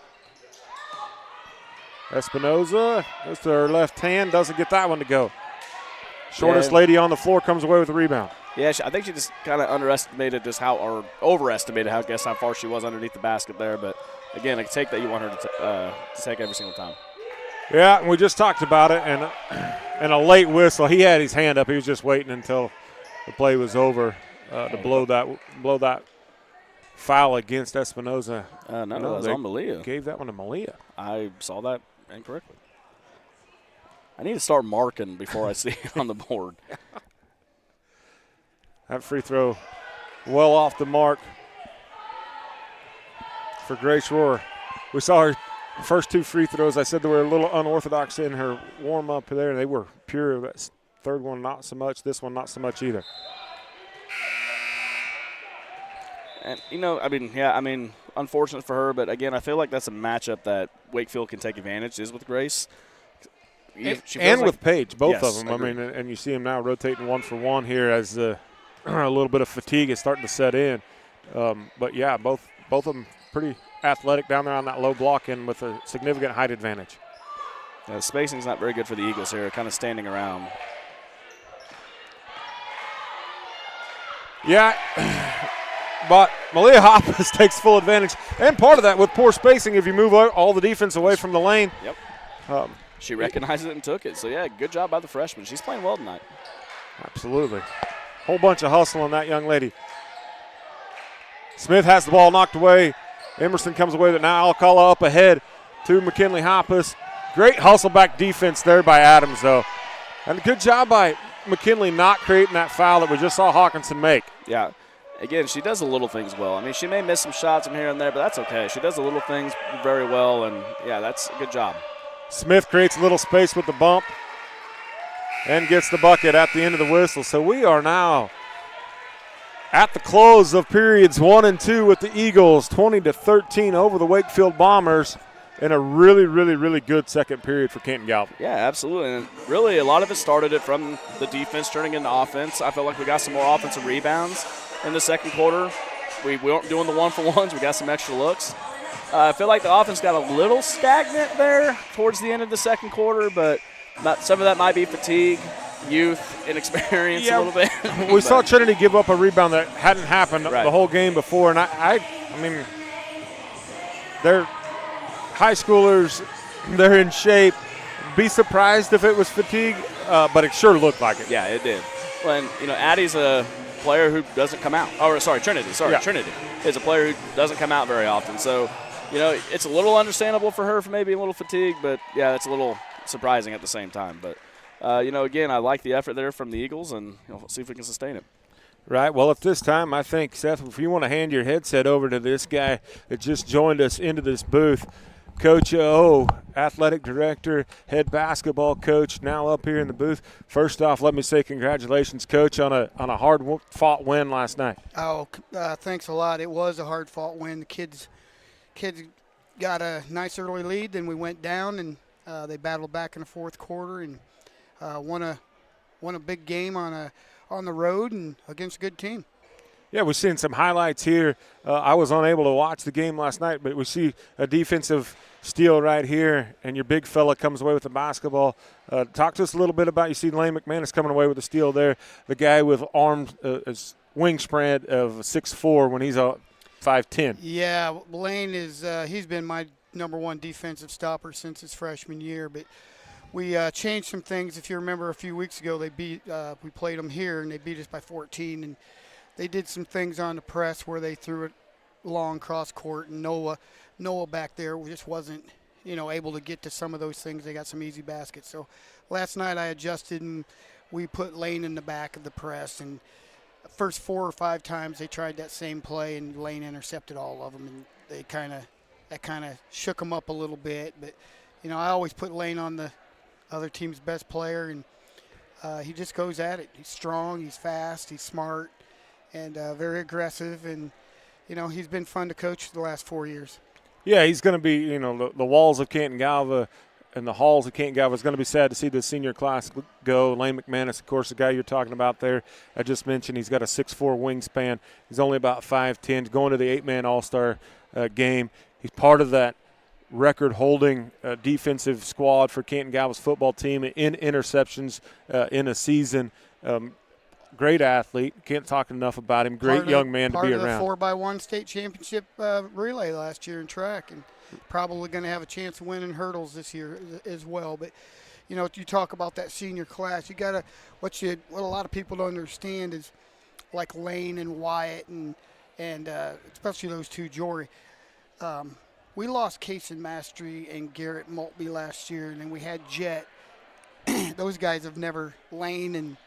Espinoza goes to her left hand, doesn't get that one to go. Shortest lady on the floor comes away with the rebound. Yeah, I think she just kind of overestimated how far she was underneath the basket there. But, again, a take that you want her to take every single time. Yeah, and we just talked about it, and a late whistle. He had his hand up. He was just waiting until the play was over to blow that foul against Espinoza. No, that was on Malia. Gave that one to Malia. I saw that incorrectly. I need to start marking before I see it on the board. That free throw well off the mark for Grace Rohr. We saw her first two free throws. I said they were a little unorthodox in her warm-up there. They were pure. That third one, not so much. This one, not so much either. And, unfortunate for her. But, again, I feel like that's a matchup that Wakefield can take advantage is with Grace. And with Paige, both of them. Agreed. And you see them now rotating one for one here as a little bit of fatigue is starting to set in. But, yeah, both of them pretty athletic down there on that low block and with a significant height advantage. Yeah, the spacing's not very good for the Eagles here, kind of standing around. Yeah, but Malia Hoppus takes full advantage. And part of that with poor spacing, if you move all the defense away from the lane. Yep. She recognized it and took it. So, yeah, good job by the freshman. She's playing well tonight. Absolutely. Whole bunch of hustle on that young lady. Smith has the ball knocked away. Emerson comes away with it now. Alcala up ahead to McKinley Hoppus. Great hustle back defense there by Adams, though. And a good job by McKinley not creating that foul that we just saw Hawkinson make. Yeah. Again, she does the little things well. She may miss some shots from here and there, but that's okay. She does the little things very well, and, yeah, that's a good job. Smith creates a little space with the bump and gets the bucket at the end of the whistle. So we are now at the close of periods 1 and 2 with the Eagles, 20-13 over the Wakefield Bombers in a really, really, really good second period for Canton-Galva. Yeah, absolutely. And really a lot of it started from the defense turning into offense. I felt like we got some more offensive rebounds in the second quarter. We weren't doing the one-for-ones. We got some extra looks. I feel like the offense got a little stagnant there towards the end of the second quarter, but some of that might be fatigue, youth, inexperience a little bit. We saw Trinity give up a rebound that hadn't happened the whole game before, and I mean, they're high schoolers, they're in shape. Be surprised if it was fatigue, but it sure looked like it. Yeah, it did. Well, and, Addie's a player who doesn't come out. Trinity is a player who doesn't come out very often. So, it's a little understandable for her for maybe a little fatigue, but, yeah, that's a little surprising at the same time. But, again, I like the effort there from the Eagles, and we'll see if we can sustain it. Right. Well, at this time, I think, Seth, if you want to hand your headset over to this guy that just joined us into this booth, Coach O, athletic director, head basketball coach, now up here in the booth. First off, let me say congratulations, Coach, on a hard-fought win last night. Oh, thanks a lot. It was a hard-fought win. The kids got a nice early lead, then we went down, and they battled back in the fourth quarter and won a big game on the road and against a good team. Yeah, we're seeing some highlights here. I was unable to watch the game last night, but we see a defensive steal right here, and your big fella comes away with the basketball. Talk to us a little bit about, you see Lane McManus coming away with the steal there, the guy with arms, wingspread of 6'4" when he's 5'10". Yeah, Lane is he's been my number one defensive stopper since his freshman year, but we changed some things. If you remember, a few weeks ago, we played them here, and they beat us by 14. And they did some things on the press where they threw it long cross court, and Noah back there just wasn't, able to get to some of those things. They got some easy baskets. So last night I adjusted, and we put Lane in the back of the press. And the first 4 or 5 times they tried that same play, and Lane intercepted all of them, and that kind of shook them up a little bit. But I always put Lane on the other team's best player, and he just goes at it. He's strong, he's fast, he's smart, and very aggressive. And he's been fun to coach the last 4 years. Yeah, he's going to be, the walls of Canton-Galva and the halls of Canton-Galva. It's going to be sad to see the senior class go. Lane McManus, of course, the guy you're talking about there, I just mentioned, he's got a 6'4" wingspan. He's only about 5'10". He's going to the 8-man All-Star game. He's part of that record-holding defensive squad for Canton-Galva's football team in interceptions in a season. Great athlete. Can't talk enough about him. Great young man to be around. Part of the 4x1 state championship relay last year in track, and probably going to have a chance of winning hurdles this year as well. But you talk about that senior class. You got to what a lot of people don't understand is like Lane and Wyatt and especially those two, Jory. We lost Kason Mastery and Garrett Maltby last year, and then we had Jet. Those guys have never, Lane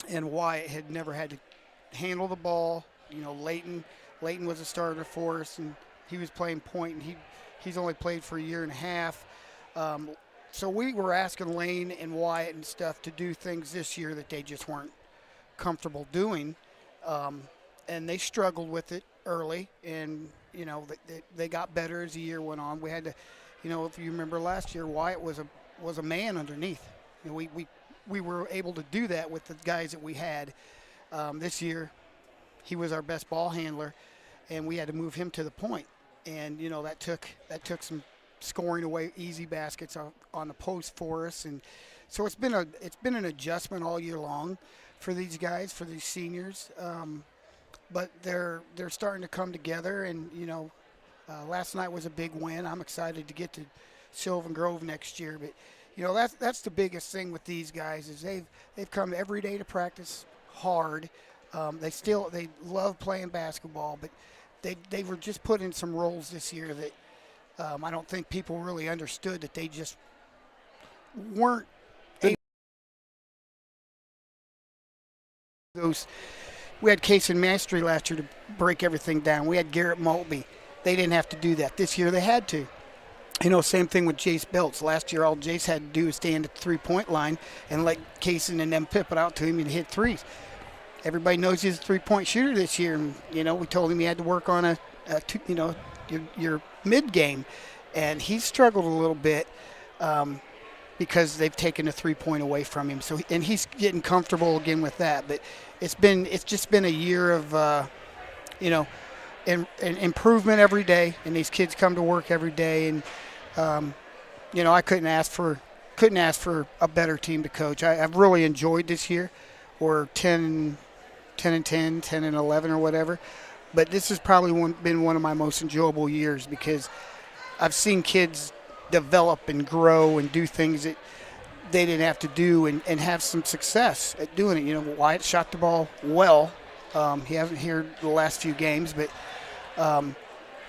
and Wyatt had never had to handle the ball. Leighton was a starter for us, and he was playing point, and he's only played for a year and a half. So we were asking Lane and Wyatt and stuff to do things this year that they just weren't comfortable doing, and they struggled with it early, and they got better as the year went on. We had to, if you remember last year, Wyatt was a man underneath. We were able to do that with the guys that we had. This year, he was our best ball handler, and we had to move him to the point. And that took some scoring away easy baskets on the post for us. And so it's been an adjustment all year long for these guys, for these seniors. But they're starting to come together, and last night was a big win. I'm excited to get to Sylvan Grove next year, but that's the biggest thing with these guys is they've come every day to practice hard. They love playing basketball, but they were just put in some roles this year that I don't think people really understood, that they just weren't able. We had Kason Mastery last year to break everything down. We had Garrett Maltby. They didn't have to do that. This year they had to. Same thing with Jace Belts. Last year all Jace had to do was stand at the three-point line and let Kason and them pip it out to him and hit threes. Everybody knows he's a three-point shooter this year, and we told him he had to work on your mid-game, and he's struggled a little bit because they've taken a three-point away from him. So and he's getting comfortable again with that. But it's just been a year of and improvement every day, and these kids come to work every day, and I couldn't ask for a better team to coach. I've really enjoyed this year. We're 10 and 10, 10 and 11 or whatever, but this has probably been one of my most enjoyable years because I've seen kids develop and grow and do things that they didn't have to do and have some success at doing it. Wyatt shot the ball well. He hasn't here the last few games, but and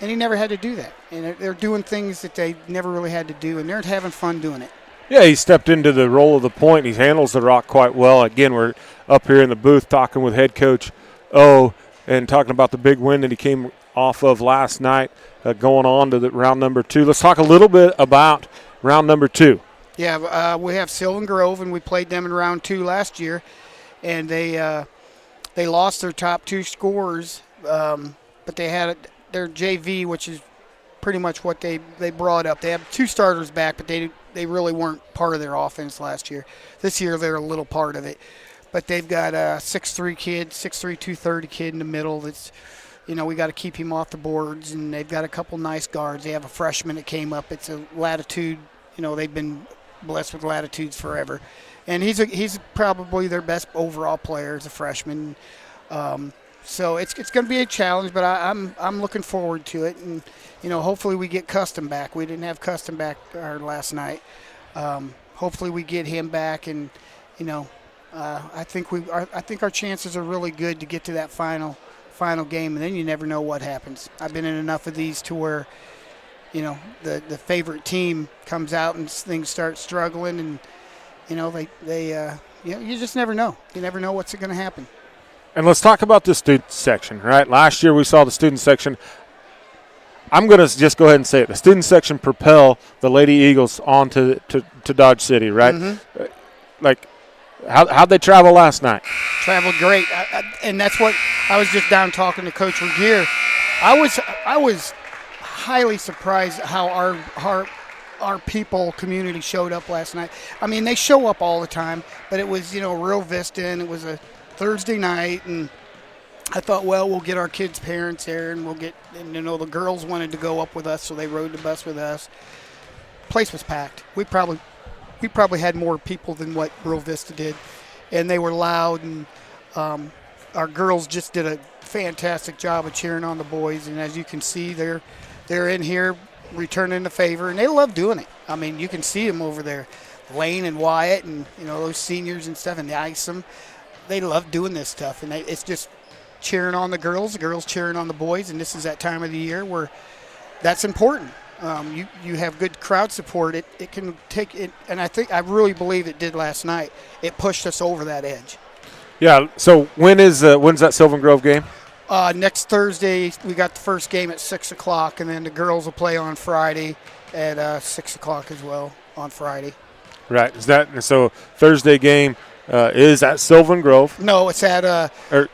he never had to do that. And they're doing things that they never really had to do, and they're having fun doing it. Yeah, he stepped into the role of the point. He handles the rock quite well. Again, we're up here in the booth talking with head coach O and talking about the big win that he came off of last night, going on to the round number 2. Let's talk a little bit about round number 2. Yeah, we have Sylvan Grove, and we played them in round 2 last year, and they lost their top 2 scorers, but they had their JV, which is pretty much what they brought up. They have 2 starters back, but they really weren't part of their offense last year. This year they're a little part of it. But they've got a 6'3 kid, 6'3", 230 kid in the middle that's, we got to keep him off the boards, and they've got a couple nice guards. They have a freshman that came up. It's a Latitude. They've been blessed with Latitudes forever. And he's probably their best overall player as a freshman. So it's going to be a challenge, but I'm looking forward to it. And hopefully we get Custom back. We didn't have Custom back last night. hopefully we get him back, and I think our chances are really good to get to that final game, and then you never know what happens. I've been in enough of these to where the favorite team comes out and things start struggling, and you just never know. You never know what's going to happen. And let's talk about the student section, right? Last year we saw the student section. I'm going to just go ahead and say it. The student section propel the Lady Eagles on to Dodge City, right? Mm-hmm. Like, how'd they travel last night? Traveled great, and that's what I was just down talking to Coach Regier. I was highly surprised how our people community showed up last night. I mean, they show up all the time, but it was real Vista, and it was a Thursday night, and I thought, well, we'll get our kids' parents there, and the girls wanted to go up with us, so they rode the bus with us. Place was packed. We probably had more people than what Rural Vista did, and they were loud, and our girls just did a fantastic job of cheering on the boys, and as you can see, they're in here returning the favor, and they love doing it. I mean, you can see them over there, Lane and Wyatt, and those seniors and stuff, and the Isom. They love doing this stuff, and it's just cheering on the girls cheering on the boys, and this is that time of the year where that's important. You have good crowd support. It can take it, and I really believe it did last night. It pushed us over that edge. Yeah. So when's that Sylvan Grove game? Next Thursday we got the first game at 6:00, and then the girls will play on Friday at 6:00 as well on Friday. Right. Is that so? Thursday game is at Sylvan Grove. No, it's at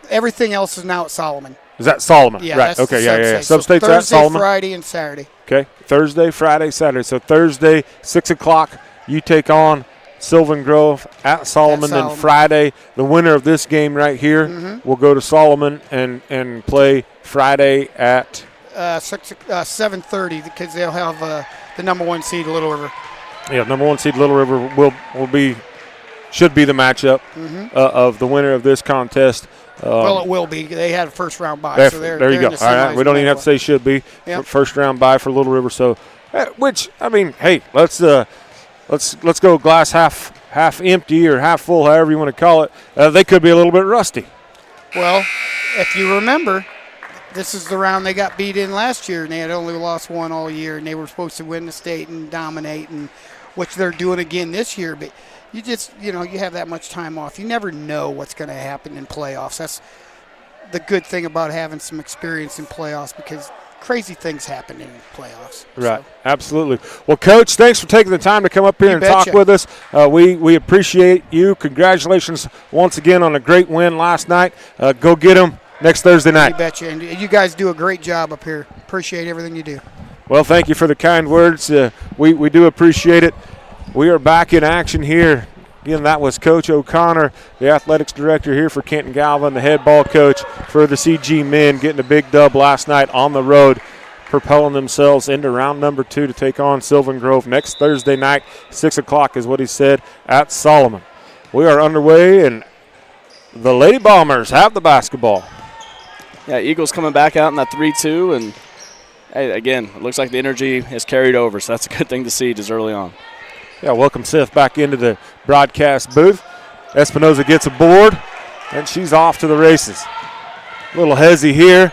everything else is now at Solomon. Is that Solomon? Yeah. Right. That's okay. the Yeah. substate. So Substate's Thursday, at Solomon. Friday, and Saturday. Okay. Thursday, Friday, Saturday. So Thursday, 6:00, you take on Sylvan Grove at Solomon. Then Friday, the winner of this game right here will go to Solomon and play Friday at 7:30 because they'll have the number 1 seed Little River. Yeah, number 1 seed Little River should be the matchup of the winner of this contest. Well, it will be. They had a first round bye, so there you go. All right, we don't even have to say should be. Yep. First round bye for Little River. So, which I mean, hey, let's go glass half empty or half full, however you want to call it. They could be a little bit rusty. Well, if you remember, this is the round they got beat in last year, and they had only lost one all year, and they were supposed to win the state and dominate, and which they're doing again this year. But you just, you have that much time off. You never know what's going to happen in playoffs. That's the good thing about having some experience in playoffs, because crazy things happen in playoffs. Right, so. Absolutely. Well, Coach, thanks for taking the time to come up here and talk with us. We appreciate you. Congratulations once again on a great win last night. Go get them next Thursday night. You betcha. And you guys do a great job up here. Appreciate everything you do. Well, thank you for the kind words. We do appreciate it. We are back in action here. Again, that was Coach O'Connor, the athletics director here for Canton-Galva, and the head ball coach for the CG men, getting a big dub last night on the road, propelling themselves into round number 2 to take on Sylvan Grove next Thursday night. 6:00 is what he said at Solomon. We are underway, and the Lady Bombers have the basketball. Yeah, Eagles coming back out in that 3-2, and hey, again, it looks like the energy has carried over, so that's a good thing to see just early on. Yeah, welcome Seth back into the broadcast booth. Espinoza gets aboard, and she's off to the races. A little hezzy here,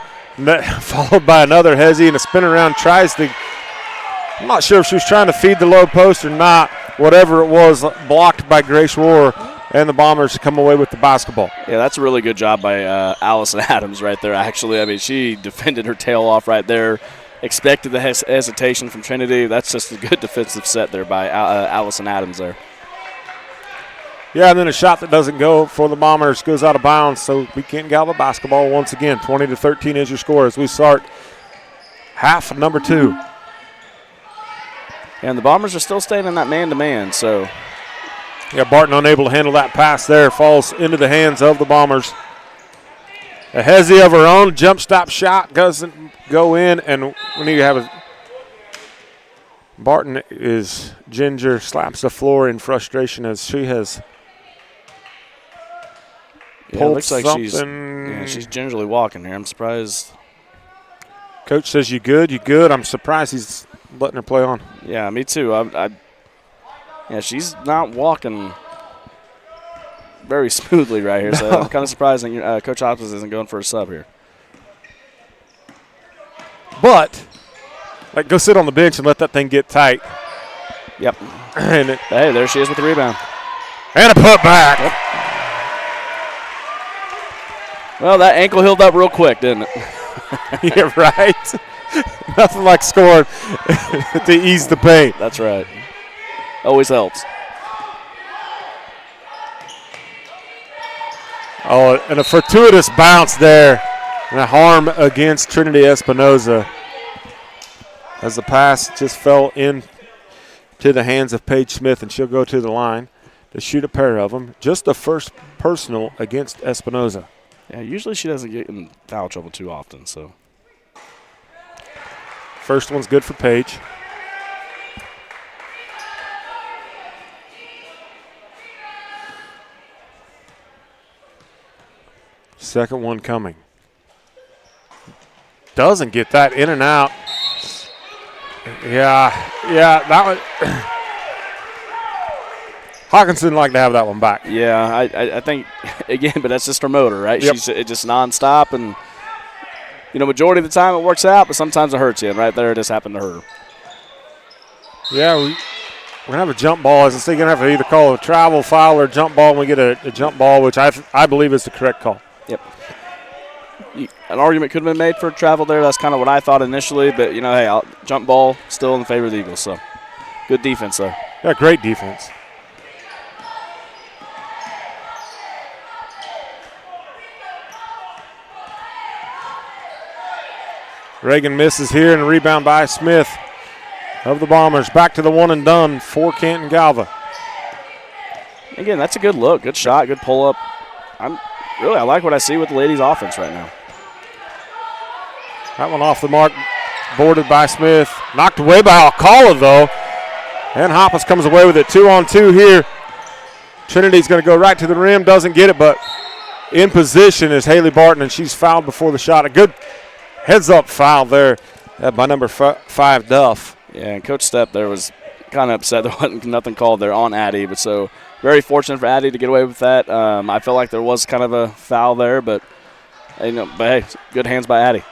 followed by another hezzy, and a spin around tries to – I'm not sure if she was trying to feed the low post or not. Whatever it was, blocked by Grace Rohr, and the Bombers come away with the basketball. Yeah, that's a really good job by Allison Adams right there, actually. I mean, she defended her tail off right there. Expected the hesitation from Trinity. That's just a good defensive set there by Allison Adams there. Yeah, and then a shot that doesn't go for the Bombers goes out of bounds. So we can't Galva basketball once again. 20-13 is your score as we start half number 2. And the Bombers are still staying in that man-to-man. So, yeah, Barton unable to handle that pass there. Falls into the hands of the Bombers. A hezzy of her own. Jump stop shot doesn't go in, and we need to have a – Barton is – Ginger slaps the floor in frustration as she has yeah, pulled it looks like something. she's gingerly walking here. I'm surprised. Coach says, you good, you good. I'm surprised he's letting her play on. Yeah, me too. Yeah, she's not walking very smoothly right here, so I'm kind of surprised that Coach Hoppus isn't going for a sub here. But, like, go sit on the bench and let that thing get tight. Yep. And Hey, there she is with the rebound. And a putback. Yep. Well, that ankle healed up real quick, didn't it? Yeah, right. Nothing like scoring to ease the pain. That's right. Always helps. Oh, and a fortuitous bounce there. And a harm against Trinity Espinoza as the pass just fell into the hands of Paige Smith, and she'll go to the line to shoot a pair of them. Just the first personal against Espinoza. Yeah, usually she doesn't get in foul trouble too often, so. First one's good for Paige. Second one coming. Doesn't get that in and out. Yeah, that one. Hawkinson like to have that one back. Yeah, I think, again, but that's just her motor, right? Yep. It's just nonstop, and, majority of the time it works out, but sometimes it hurts you, and right there it just happened to her. Yeah, we're going to have a jump ball. As I say, going to have to either call a travel foul or a jump ball, and we get a jump ball, which I believe is the correct call. Yep. An argument could have been made for travel there. That's kind of what I thought initially, but, hey, jump ball still in favor of the Eagles, so good defense there. Yeah, great defense. Reagan misses here, and a rebound by Smith of the Bombers. Back to the one and done for Canton-Galva. Again, that's a good look, good shot, good pull-up. I like what I see with the ladies' offense right now. That one off the mark, boarded by Smith. Knocked away by Alcala, though. And Hoppus comes away with it. 2-on-2 here. Trinity's going to go right to the rim, doesn't get it, but in position is Haley Barton, and she's fouled before the shot. A good heads-up foul there by number 5, Duff. Yeah, and Coach Stepp there was kind of upset there wasn't nothing called there on Addie, but so very fortunate for Addie to get away with that. I feel like there was kind of a foul there, but hey, good hands by Addie.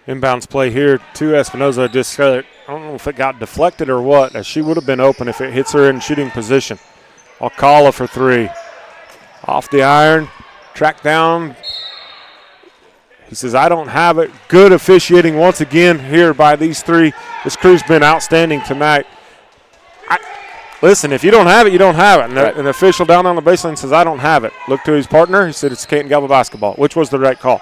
Inbounds play here to Espinoza. I don't know if it got deflected or what, as she would have been open if it hits her in shooting position. Alcala for 3. Off the iron, tracked down. He says, I don't have it. Good officiating once again here by these 3. This crew's been outstanding tonight. Listen, if you don't have it, you don't have it. And an official down on the baseline says, I don't have it. Look to his partner. He said, it's Canton-Galva basketball, which was the right call.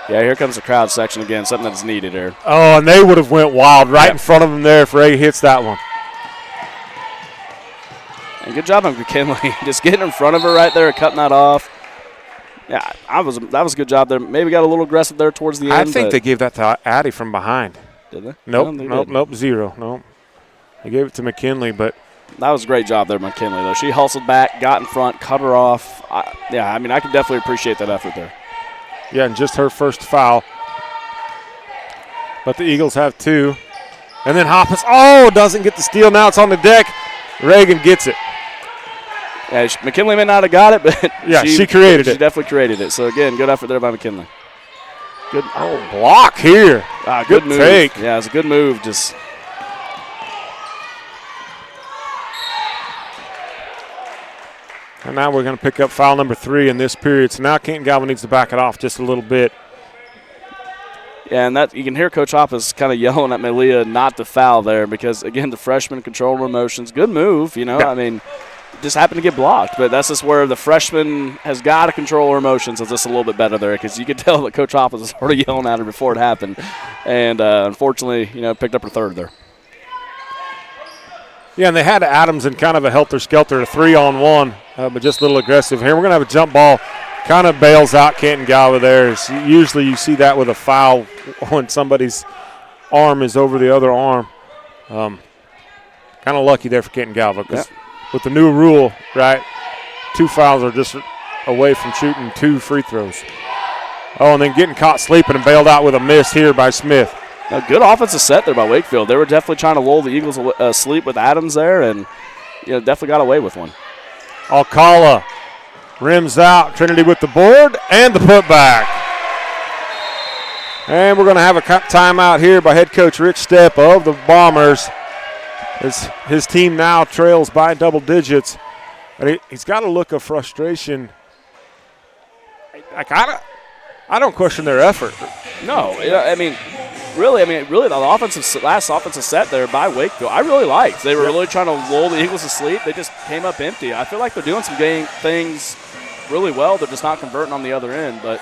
Yeah, here comes the crowd section again, something that's needed here. Oh, and they would have went wild right in front of him there if Ray hits that one. And good job on McKinley, just getting in front of her right there, cutting that off. Yeah, that was a good job there. Maybe got a little aggressive there towards the end. I think they gave that to Addie from behind. Did they? Nope, 0. Nope. They gave it to McKinley, but that was a great job there, McKinley, though. She hustled back, got in front, cut her off. I can definitely appreciate that effort there. Yeah, and just her first foul. But the Eagles have 2. And then Hoppus, doesn't get the steal. Now it's on the deck. Reagan gets it. Yeah, McKinley may not have got it, but yeah, she created it. She definitely created it. So, again, good effort there by McKinley. Good block here. Good move. Take. Yeah, it's a good move. Just and now we're going to pick up foul number 3 in this period. So now Canton-Galva needs to back it off just a little bit. Yeah, and that you can hear Coach Hoppus kind of yelling at Malia not to foul there because, again, the freshman control her emotions. Good move, Yeah. Just happened to get blocked, but that's just where the freshman has got to control her emotions just a little bit better there because you could tell that Coach Hoppus was already yelling at her before it happened. And, unfortunately, picked up her 3rd there. Yeah, and they had Adams in kind of a helter-skelter, a 3-on-1, but just a little aggressive here. We're going to have a jump ball. Kind of bails out Canton-Galva there. Usually you see that with a foul when somebody's arm is over the other arm. Kind of lucky there for Canton-Galva because with the new rule, right, 2 fouls are just away from shooting 2 free throws. Oh, and then getting caught sleeping and bailed out with a miss here by Smith. A good offensive set there by Wakefield. They were definitely trying to lull the Eagles asleep with Adams there, and definitely got away with one. Alcala rims out. Trinity with the board and the putback. And we're going to have a timeout here by head coach Rich Stepp of the Bombers. His team now trails by double digits. But he's got a look of frustration. I don't question their effort. No, really, the last offensive set there by Wakefield, I really liked. They were really trying to lull the Eagles to sleep. They just came up empty. I feel like they're doing some things really well. They're just not converting on the other end. But,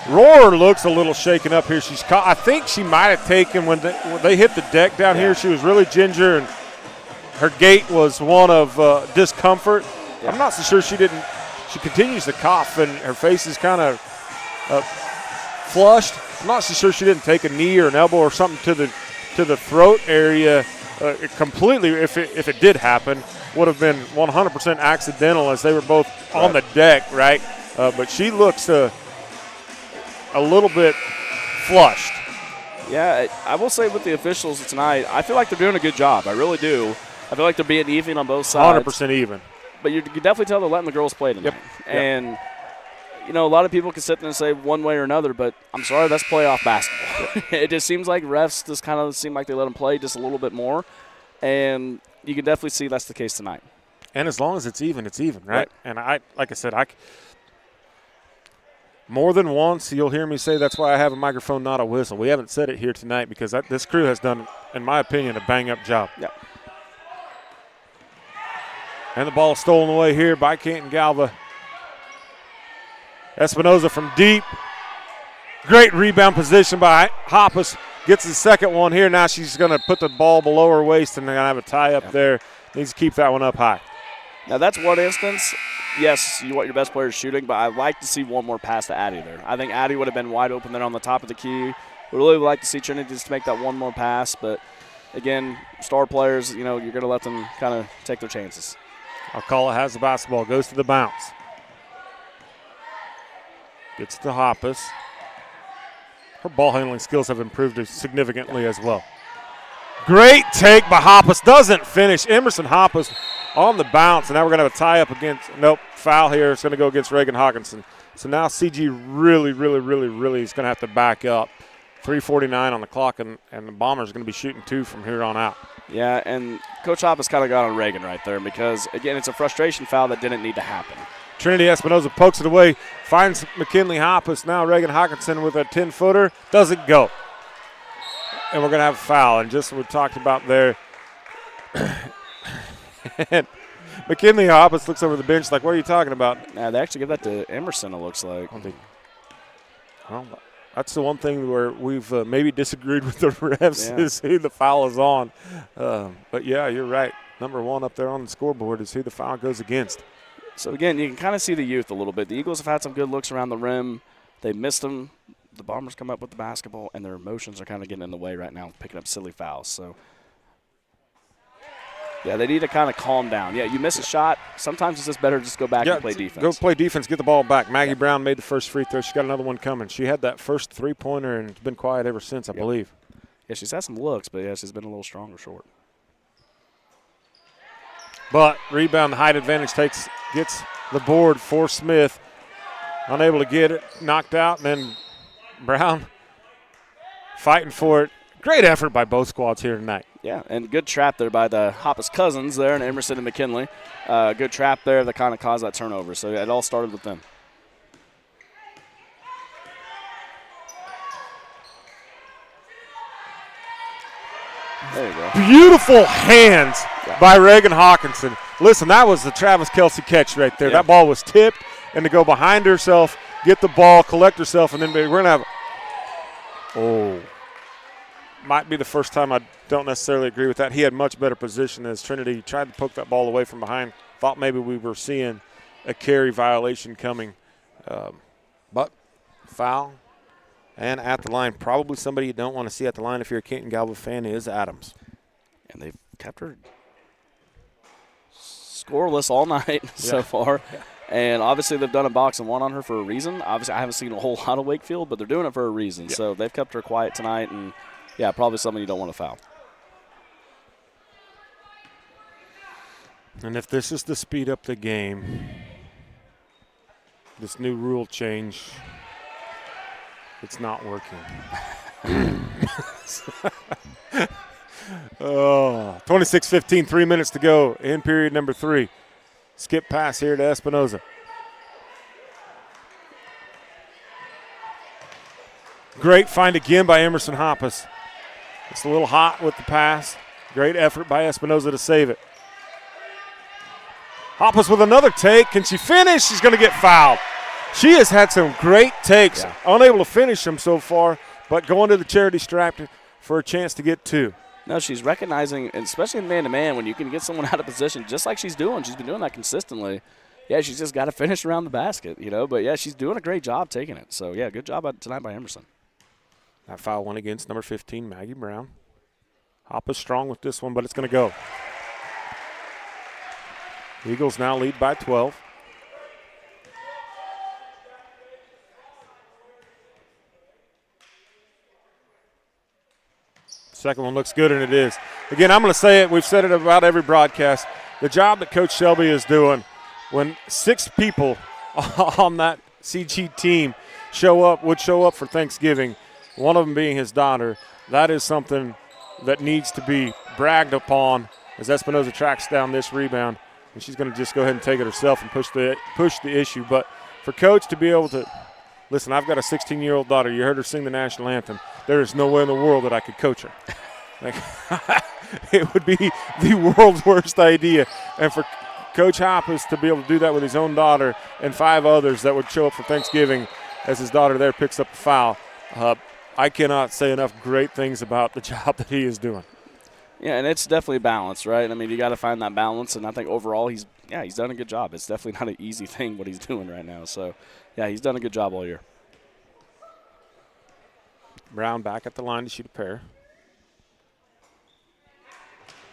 Roar looks a little shaken up here. She's caught. I think she might have taken when they hit the deck down here. She was really ginger, and her gait was one of discomfort. Yeah. I'm not so sure she didn't. She continues to cough, and her face is kind of flushed. I'm not so sure she didn't take a knee or an elbow or something to the throat area completely. If it did happen, would have been 100% accidental, as they were both on the deck, right? But she looks a little bit flushed. Yeah, I will say with the officials tonight, I feel like they're doing a good job. I really do. I feel like they're being even on both sides. 100% even. But you definitely tell they're letting the girls play tonight. Yep. And, a lot of people can sit there and say one way or another, but I'm sorry, that's playoff basketball. It just seems like refs just kind of seem like they let them play just a little bit more. And you can definitely see that's the case tonight. And as long as it's even, right? And like I said, more than once you'll hear me say that's why I have a microphone, not a whistle. We haven't said it here tonight because this crew has done, in my opinion, a bang-up job. Yeah. And the ball stolen away here by Canton-Galva. Espinoza from deep. Great rebound position by Hoppus. Gets the second one here. Now she's going to put the ball below her waist and they're going to have a tie up there. Needs to keep that one up high. Now that's one instance. Yes, you want your best players shooting, but I'd like to see one more pass to Addie there. I think Addie would have been wide open there on the top of the key. Would really like to see Trinity just make that one more pass, but again, star players, you're going to let them kind of take their chances. Alcala has the basketball, goes to the bounce. Gets to Hoppus. Her ball handling skills have improved significantly as well. Great take by Hoppus. Doesn't finish. Emerson Hoppus on the bounce, and now we're going to have a tie-up against – nope, foul here. It's going to go against Reagan Hawkinson. So now CG really is going to have to back up. 3:49 on the clock, and the Bombers are going to be shooting two from here on out. Yeah, and Coach Hoppus kind of got on Reagan right there because, again, it's a frustration foul that didn't need to happen. Trinity Espinoza pokes it away, finds McKinley Hoppus. Now Reagan Hawkinson with a 10-footer. Doesn't go. And we're going to have a foul. And just what we talked about there. And McKinley Hoppus looks over the bench like, what are you talking about? They actually give that to Emerson, it looks like. Well, that's the one thing where we've maybe disagreed with the refs is who the foul is on. But, yeah, you're right. Number one up there on the scoreboard is who the foul goes against. So, again, you can kind of see the youth a little bit. The Eagles have had some good looks around the rim. They missed them. The Bombers come up with the basketball, and their emotions are kind of getting in the way right now, picking up silly fouls. So, yeah, they need to kind of calm down. Yeah, you miss a shot. Sometimes it's just better to just go back and play defense. Go play defense, get the ball back. Maggie Brown made the first free throw. She got another one coming. She had that first three-pointer, and it's been quiet ever since, I believe. Yeah, she's had some looks, but, yeah, she's been a little stronger short. But rebound, the height advantage gets the board for Smith. Unable to get it, knocked out, and then Brown fighting for it. Great effort by both squads here tonight. Yeah, and good trap there by the Hoppus cousins there, and Emerson and McKinley. Good trap there that kind of caused that turnover. So it all started with them. There you go. Beautiful hands by Reagan Hawkinson. Listen, that was the Travis Kelsey catch right there. That ball was tipped, and to go behind herself, get the ball, collect herself, and then we're going to have might be the first time I don't necessarily agree with that. He had much better position as Trinity tried to poke that ball away from behind. Thought maybe we were seeing a carry violation coming. But foul and at the line. Probably somebody you don't want to see at the line if you're a Canton-Galva fan is Adams. And they've kept her scoreless all night so far. And obviously they've done a box and one on her for a reason. Obviously I haven't seen a whole lot of Wakefield, but they're doing it for a reason. Yep. So they've kept her quiet tonight, and, yeah, probably something you don't want to foul. And if this is to speed up the game, this new rule change, it's not working. 26-15, 3 minutes to go in period number 3. Skip pass here to Espinoza. Great find again by Emerson Hoppus. It's a little hot with the pass. Great effort by Espinoza to save it. Hoppus with another take. Can she finish? She's going to get fouled. She has had some great takes. Yeah. Unable to finish them so far, but going to the charity stripe for a chance to get 2. No, she's recognizing, especially in man-to-man, when you can get someone out of position, just like she's doing. She's been doing that consistently. Yeah, she's just got to finish around the basket, But, yeah, she's doing a great job taking it. So, yeah, good job tonight by Emerson. That foul went against number 15, Maggie Brown. Hoppus strong with this one, but it's going to go. Eagles now lead by 12. Second one looks good, and it is. Again, I'm going to say it. We've said it about every broadcast. The job that Coach Shelby is doing, when 6 people on that CG team would show up for Thanksgiving, one of them being his daughter, that is something that needs to be bragged upon as Espinoza tracks down this rebound. And she's going to just go ahead and take it herself and push the issue. But for Coach to be able to – listen, I've got a 16-year-old daughter. You heard her sing the national anthem. There is no way in the world that I could coach her. Like, it would be the world's worst idea. And for Coach Hoppus to be able to do that with his own daughter and 5 others that would show up for Thanksgiving as his daughter there picks up the foul, I cannot say enough great things about the job that he is doing. Yeah, and it's definitely balanced, right? I mean, you got to find that balance, and I think overall he's done a good job. It's definitely not an easy thing what he's doing right now. So, yeah, he's done a good job all year. Brown back at the line to shoot a pair.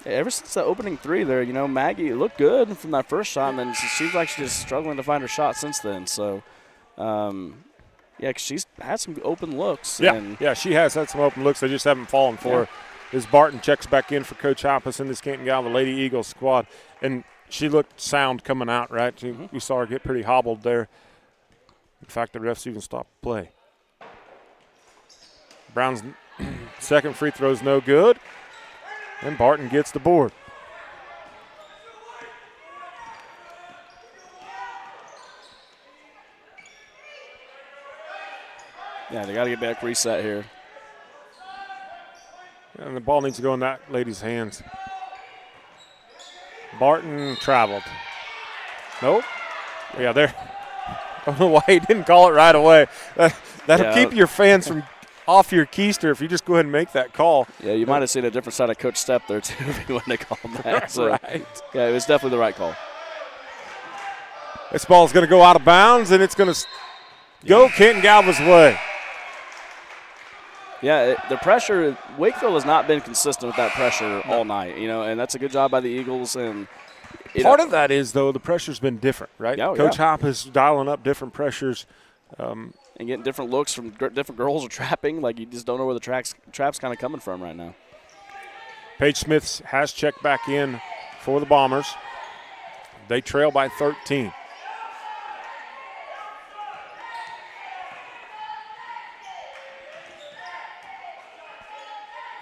Yeah, ever since the opening 3 there, Maggie looked good from that first shot, and then she seems like she's just struggling to find her shot since then. So, yeah, 'cause she's had some open looks. Yeah, she has had some open looks. They just haven't fallen for her. As Barton checks back in for Coach Hoppus in this Canton-Galva Lady Eagles squad. And she looked sound coming out, right? We saw her get pretty hobbled there. In fact, the refs even stopped play. Brown's second free throw is no good. And Barton gets the board. Yeah, they got to get back reset here. And the ball needs to go in that lady's hands. Barton traveled. Nope. Yeah, there. I don't know why he didn't call it right away. That'll keep your fans from off your keister if you just go ahead and make that call. Yeah, you might have seen a different side of Coach Stepp there, too, if you wouldn't have called that. So, right. Yeah, it was definitely the right call. This ball is going to go out of bounds, and it's going to go Canton-Galva's way. Yeah, the pressure, Wakefield has not been consistent with that pressure all night, and that's a good job by the Eagles. And part of that is, though, the pressure's been different, right? Yeah, Coach Hopp is dialing up different pressures. And getting different looks from different girls are trapping. Like, you just don't know where the trap's kind of coming from right now. Paige Smith has checked back in for the Bombers. They trail by 13.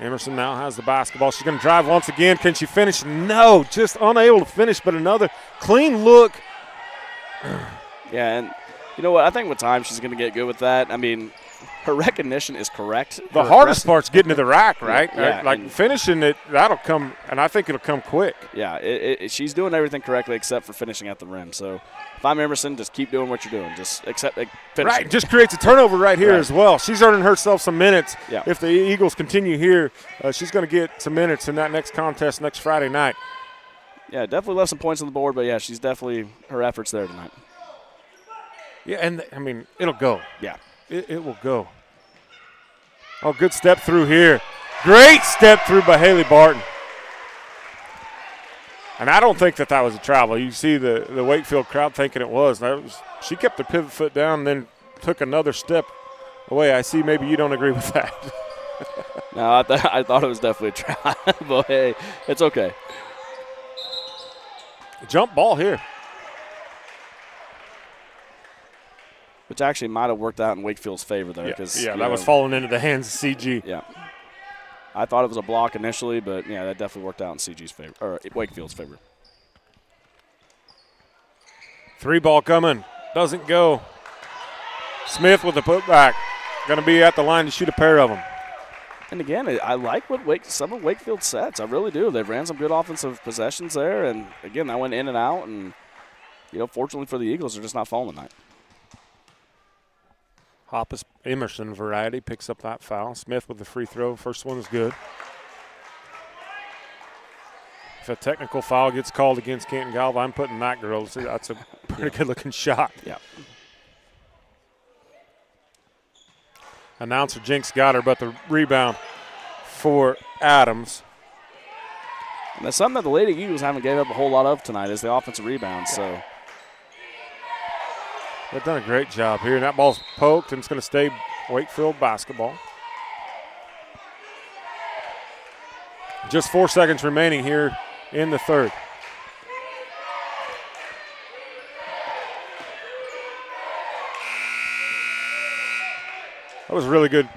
Emerson now has the basketball. She's going to drive once again. Can she finish? No, just unable to finish, but another clean look. Yeah, and you know what? I think with time she's going to get good with that. I mean, her recognition is correct. The hardest part's getting to the rack, right? Yeah, like finishing it, that'll come, and I think it'll come quick. Yeah, she's doing everything correctly except for finishing at the rim. So if I'm Emerson, just keep doing what you're doing. Just finish. Right, just creates a turnover right here as well. She's earning herself some minutes. Yeah. If the Eagles continue here, she's going to get some minutes in that next contest next Friday night. Yeah, definitely left some points on the board, but, yeah, she's definitely – her efforts there tonight. Yeah, and, I mean, it'll go. Yeah. It will go. Oh, good step through here. Great step through by Haley Barton. And I don't think that was a travel. You see the Wakefield crowd thinking it was. She kept the pivot foot down and then took another step away. I see maybe you don't agree with that. No, I thought it was definitely a travel, but hey, it's okay. Jump ball here. Which actually might have worked out in Wakefield's favor there. That was falling into the hands of CG. Yeah. I thought it was a block initially, but, yeah, that definitely worked out in CG's favor, or Wakefield's favor. 3 ball coming. Doesn't go. Smith with the putback. Going to be at the line to shoot a pair of them. And, again, I like what some of Wakefield's sets. I really do. They've ran some good offensive possessions there. And, again, that went in and out. And, fortunately for the Eagles, they're just not falling tonight. Hoppus Emerson variety picks up that foul. Smith with the free throw. First one is good. If a technical foul gets called against Canton-Galva, I'm putting that girl. That's a pretty good-looking shot. Yeah. Announcer Jinx got her, but the rebound for Adams. And that's something that the Lady Eagles haven't gave up a whole lot of tonight is the offensive rebounds. So they've done a great job here. And that ball's poked, and it's going to stay Wakefield basketball. Just 4 seconds remaining here in the third. That was really good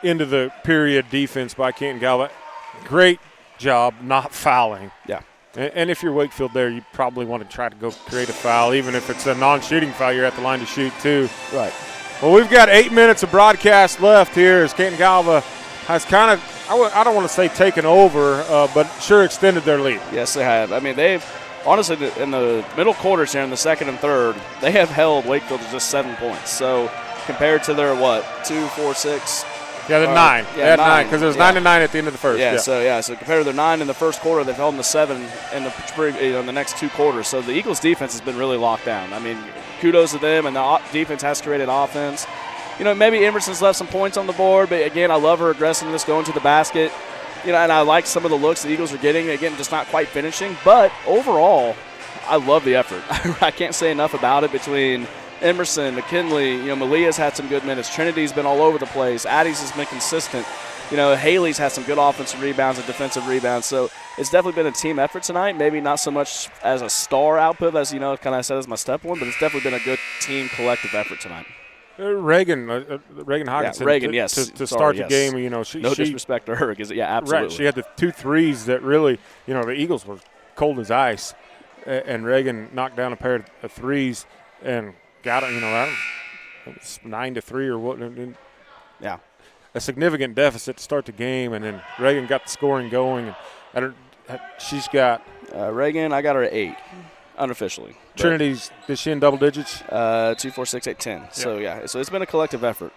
into the period defense by Canton-Galva. Great job not fouling. Yeah. And if you're Wakefield there, you probably want to try to go create a foul. Even if it's a non-shooting foul, you're at the line to shoot too. Right. Well, we've got 8 minutes of broadcast left here as Canton-Galva has kind of, I don't want to say taken over, but sure extended their lead. Yes, they have. I mean, they've, honestly, in the middle quarters here in the second and third, they have held Wakefield to just 7 points. So compared to their, 2, 4, 6? Yeah, they're 9. Yeah, they had 9 because it was 9 to 9 at the end of the first. So compared to their 9 in the first quarter, they've held them to 7 in the next 2 quarters. So the Eagles' defense has been really locked down. I mean, kudos to them, and the defense has created offense. Maybe Emerson's left some points on the board, but again, I love her aggressiveness going to the basket. And I like some of the looks the Eagles are getting. Again, just not quite finishing, but overall, I love the effort. I can't say enough about it between Emerson, McKinley, Malia's had some good minutes. Trinity's been all over the place. Addie's has been consistent. Haley's had some good offensive rebounds and defensive rebounds. So it's definitely been a team effort tonight. Maybe not so much as a star output as, kind of said as my step one, but it's definitely been a good team collective effort tonight. Reagan Hawkinson. Yeah, Reagan, yes. To start the game, she no disrespect to her, because absolutely. Right, she had the 2 threes that really, the Eagles were cold as ice, and Reagan knocked down a pair of threes and got it. It was 9-3 or what. Yeah, a significant deficit to start the game, and then Reagan got the scoring going. And she's got Reagan. I got her at 8. Unofficially. Trinity's, is she in double digits? 2, 4, 6, 8, 10. Yeah. So it's been a collective effort.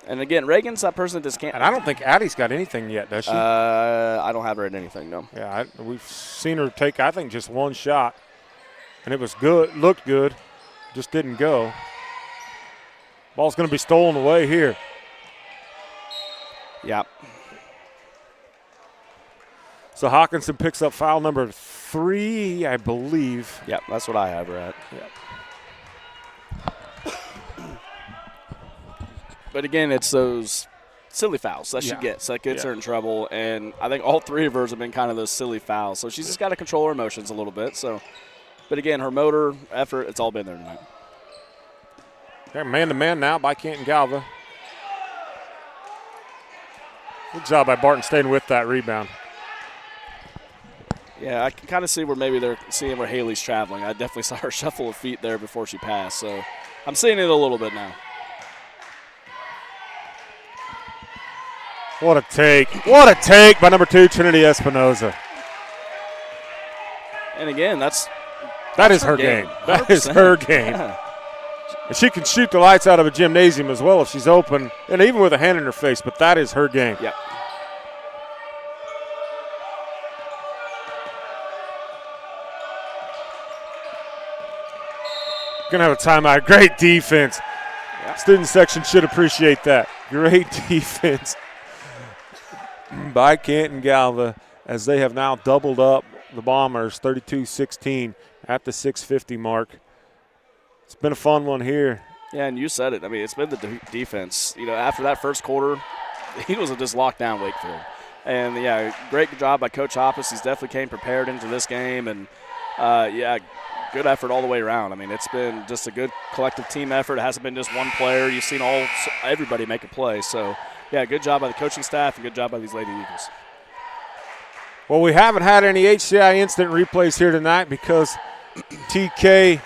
And again, Reagan's that person that just can't. And I don't think Addie's got anything yet, does she? I don't have her at anything, no. Yeah, we've seen her take, I think, just 1 shot. And it was good, looked good, just didn't go. Ball's going to be stolen away here. Yeah. So Hawkinson picks up foul number 3, I believe. Yep, that's what I have her at. Yep. But again, it's those silly fouls that she gets that gets her in trouble, and I think all 3 of hers have been kind of those silly fouls. So she's just got to control her emotions a little bit. So, but again, her motor effort, it's all been there tonight. Okay, man-to-man now by Canton-Galva. Good job by Barton staying with that rebound. Yeah, I can kind of see where maybe they're seeing where Haley's traveling. I definitely saw her shuffle her feet there before she passed, so I'm seeing it a little bit now. What a take. What a take by number 2, Trinity Espinoza. And again, that is her game. That 100%. is her game. Yeah. And she can shoot the lights out of a gymnasium as well if she's open, and even with a hand in her face, but that is her game. Yep. Gonna have a timeout. Great defense. Yeah. Student section should appreciate that. Great defense by Canton-Galva as they have now doubled up the Bombers 32-16 at the 6:50 mark. It's been a fun one here. Yeah, and you said it. I mean, it's been the defense. You know, after that first quarter, he was just locked down Wakefield. And, yeah, great job by Coach Hoppus. He's definitely came prepared into this game. And, yeah, good effort all the way around. I mean, it's been just a good collective team effort. It hasn't been just one player. You've seen everybody make a play. So, yeah, good job by the coaching staff and good job by these Lady Eagles. Well, we haven't had any HCI instant replays here tonight because TK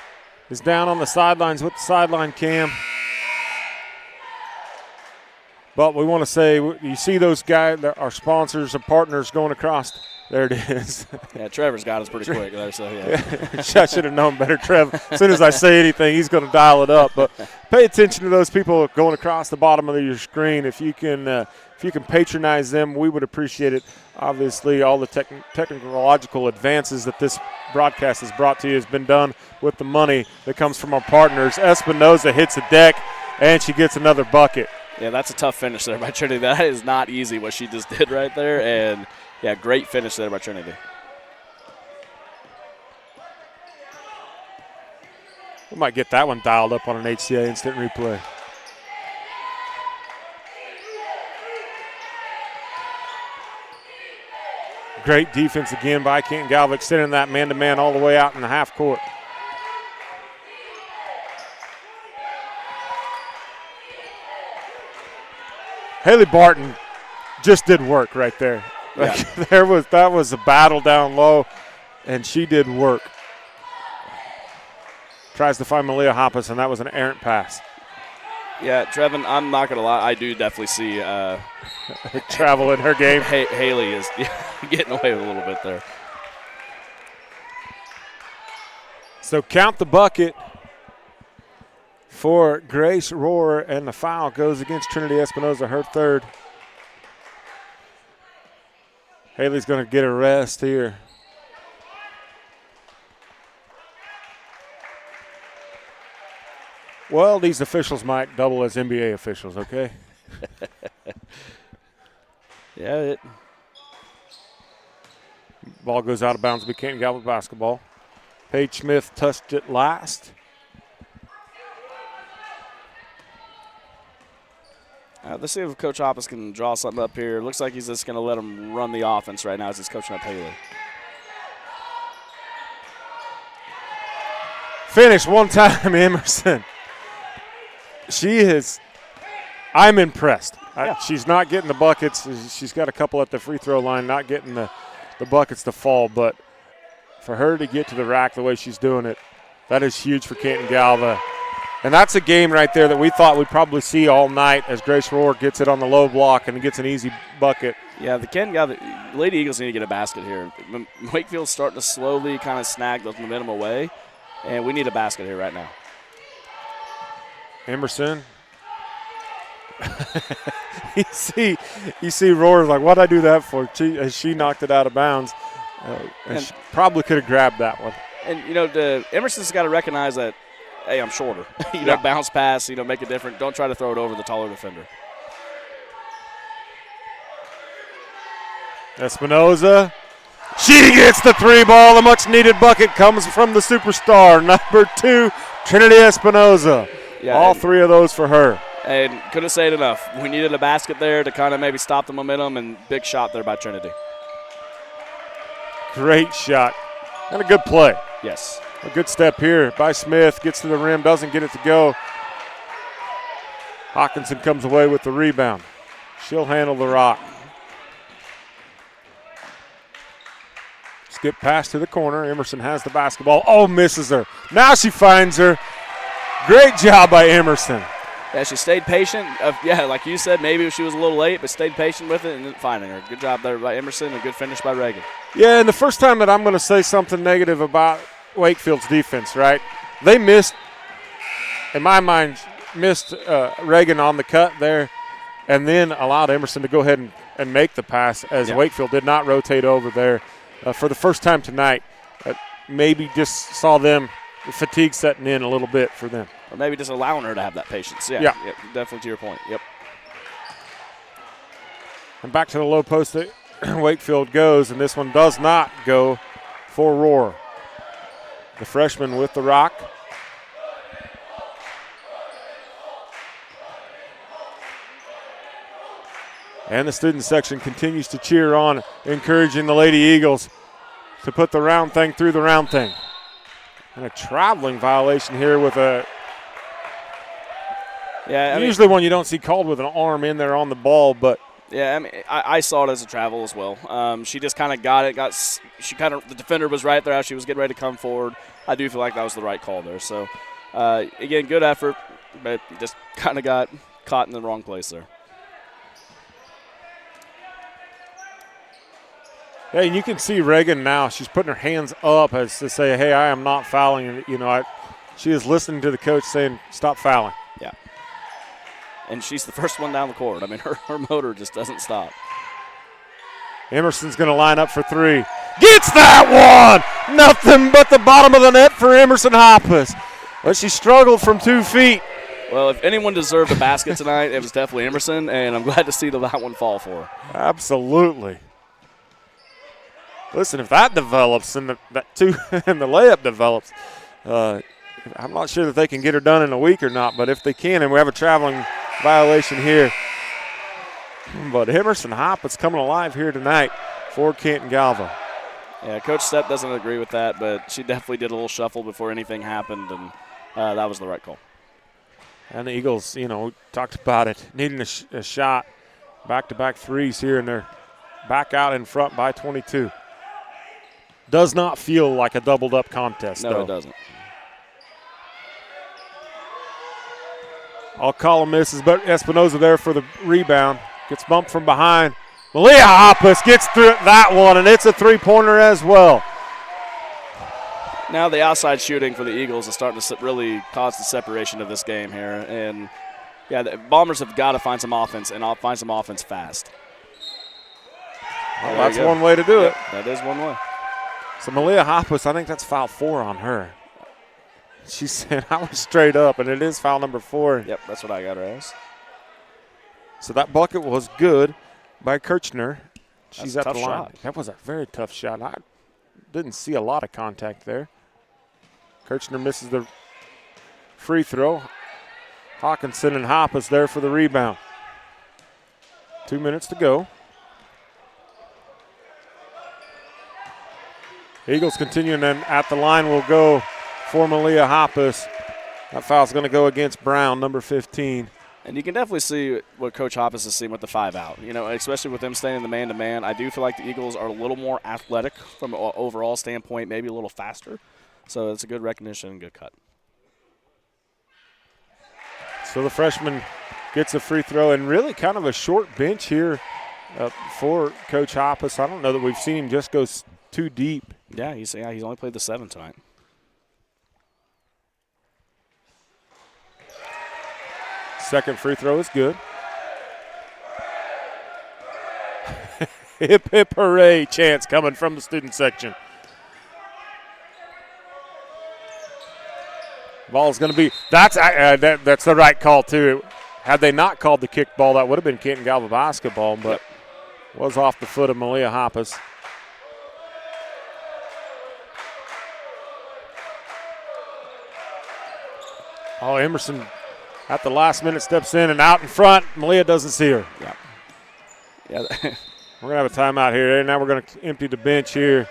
is down on the sidelines with the sideline cam. But we want to say, you see those guys, our sponsors and partners going across. There it is. Yeah, Trevor's got us pretty quick there, so yeah. I should have known better, Trev. As soon as I say anything, he's going to dial it up. But pay attention to those people going across the bottom of your screen. If you can patronize them, we would appreciate it. Obviously, all the technological advances that this broadcast has brought to you has been done with the money that comes from our partners. Espinoza hits the deck, and she gets another bucket. Yeah, that's a tough finish there by Trinity. That is not easy what she just did right there. And, yeah, great finish there by Trinity. We might get that one dialed up on an HCA instant replay. Great defense again by Canton-Galva, extending that man-to-man all the way out in the half court. Haley Barton just did work right there. Yeah. That was a battle down low, and she did work. Tries to find Malia Hoppus, and that was an errant pass. Yeah, Trevin, I'm not going to lie. I do definitely see travel in her game. Haley is getting away with a little bit there. So count the bucket for Grace Rohrer, and the foul goes against Trinity Espinoza, her third. Haley's going to get a rest here. Well, these officials might double as NBA officials, okay? Yeah. Ball goes out of bounds to be Canton-Galva basketball. Paige Smith touched it last. Let's see if Coach Hoppus can draw something up here. Looks like he's just going to let him run the offense right now as he's coaching up Haley. Finish one time, Emerson. I'm impressed. Yeah. She's not getting the buckets. She's got a couple at the free throw line, not getting the buckets to fall. But for her to get to the rack the way she's doing it, that is huge for Canton-Galva. And that's a game right there that we thought we'd probably see all night as Grace Rohrer gets it on the low block and gets an easy bucket. Yeah, the Canton-Galva Lady Eagles need to get a basket here. Wakefield's starting to slowly kind of snag those momentum away, and we need a basket here right now. Emerson. you see Rohrer's like, what'd I do that for? She knocked it out of bounds. And she probably could have grabbed that one. And, Emerson's got to recognize that, hey, I'm shorter. Bounce pass, make it different. Don't try to throw it over the taller defender. Espinoza. She gets the three ball. A much-needed bucket comes from the superstar, number 2, Trinity Espinoza. Yeah, all three of those for her. And couldn't say it enough. We needed a basket there to kind of maybe stop the momentum, and big shot there by Trinity. Great shot. And a good play. Yes. A good step here by Smith. Gets to the rim, doesn't get it to go. Hawkinson comes away with the rebound. She'll handle the rock. Skip pass to the corner. Emerson has the basketball. Oh, misses her. Now she finds her. Great job by Emerson. Yeah, she stayed patient. Like you said, maybe she was a little late, but stayed patient with it and didn't find her. Good job there by Emerson, and good finish by Reagan. Yeah, and the first time that I'm going to say something negative about Wakefield's defense, right? They missed, in my mind, Reagan on the cut there, and then allowed Emerson to go ahead and make the pass as Wakefield did not rotate over there. For the first time tonight, maybe just saw them fatigue setting in a little bit for them. Or maybe just allowing her to have that patience. Yeah, definitely to your point. Yep. And back to the low post that Wakefield goes, and this one does not go. for Rohr. The freshman with the rock. And the student section continues to cheer on, encouraging the Lady Eagles to put the round thing through the round thing. And a traveling violation here with a usually one you don't see called with an arm in there on the ball, but yeah, I mean, I saw it as a travel as well. She just kind of got it. The defender was right there as she was getting ready to come forward. I do feel like that was the right call there. So, again, good effort, but just kind of got caught in the wrong place there. Yeah, and you can see Reagan now. She's putting her hands up as to say, hey, I am not fouling. You know, she is listening to the coach saying, stop fouling. Yeah. And she's the first one down the court. I mean, her motor just doesn't stop. Emerson's going to line up for three. Gets that one! Nothing but the bottom of the net for Emerson Hoppus. But she struggled from 2 feet. Well, if anyone deserved a basket tonight, it was definitely Emerson, and I'm glad to see that one fall for her. Absolutely. Listen, if that develops and the layup develops, I'm not sure that they can get her done in a week or not, but if they can, and we have a traveling violation here. But Emerson Hoppus coming alive here tonight for Canton-Galva. Yeah, Coach Stepp doesn't agree with that, but she definitely did a little shuffle before anything happened, and that was the right call. And the Eagles, you know, talked about it, needing a shot, back-to-back threes here, and they're back out in front by 22. Does not feel like a doubled-up contest, No, though. it doesn't. I'll call him misses, but Espinoza there for the rebound. Gets bumped from behind. Malia Hoppus gets through that one, and it's a three-pointer as well. Now the outside shooting for the Eagles is starting to really cause the separation of this game here. And, yeah, the Bombers have got to find some offense, and find some offense fast. Well, that's one way to do it. That is one way. So Malia Hoppus, I think that's foul 4 on her. She said, I was straight up, and it is foul number 4. Yep, that's what I got her as. So that bucket was good by Kirchner. She's That's at a the tough line. shot. That was a very tough shot. I didn't see a lot of contact there. Kirchner misses the free throw. Hawkinson and Hoppus there for the rebound. 2 minutes to go. Eagles continuing, and at the line will go for Malia Hoppus. That foul's going to go against Brown, number 15. And you can definitely see what Coach Hoppus is seeing with the 5 out. You know, especially with them staying in the man-to-man. I do feel like the Eagles are a little more athletic from an overall standpoint, maybe a little faster. So it's a good recognition and good cut. So the freshman gets a free throw, and really kind of a short bench here for Coach Hoppus. I don't know that we've seen him just go too deep. Yeah, he's only played the 7 tonight. Second free throw is good. Hip, hip, hooray chants coming from the student section. Ball's going to be – that's the right call, too. Had they not called the kick ball, that would have been Canton-Galva basketball, but was off the foot of Malia Hoppus. Oh, Emerson at the last minute steps in and out in front. Malia doesn't see her. Yeah. We're going to have a timeout here. Now we're going to empty the bench here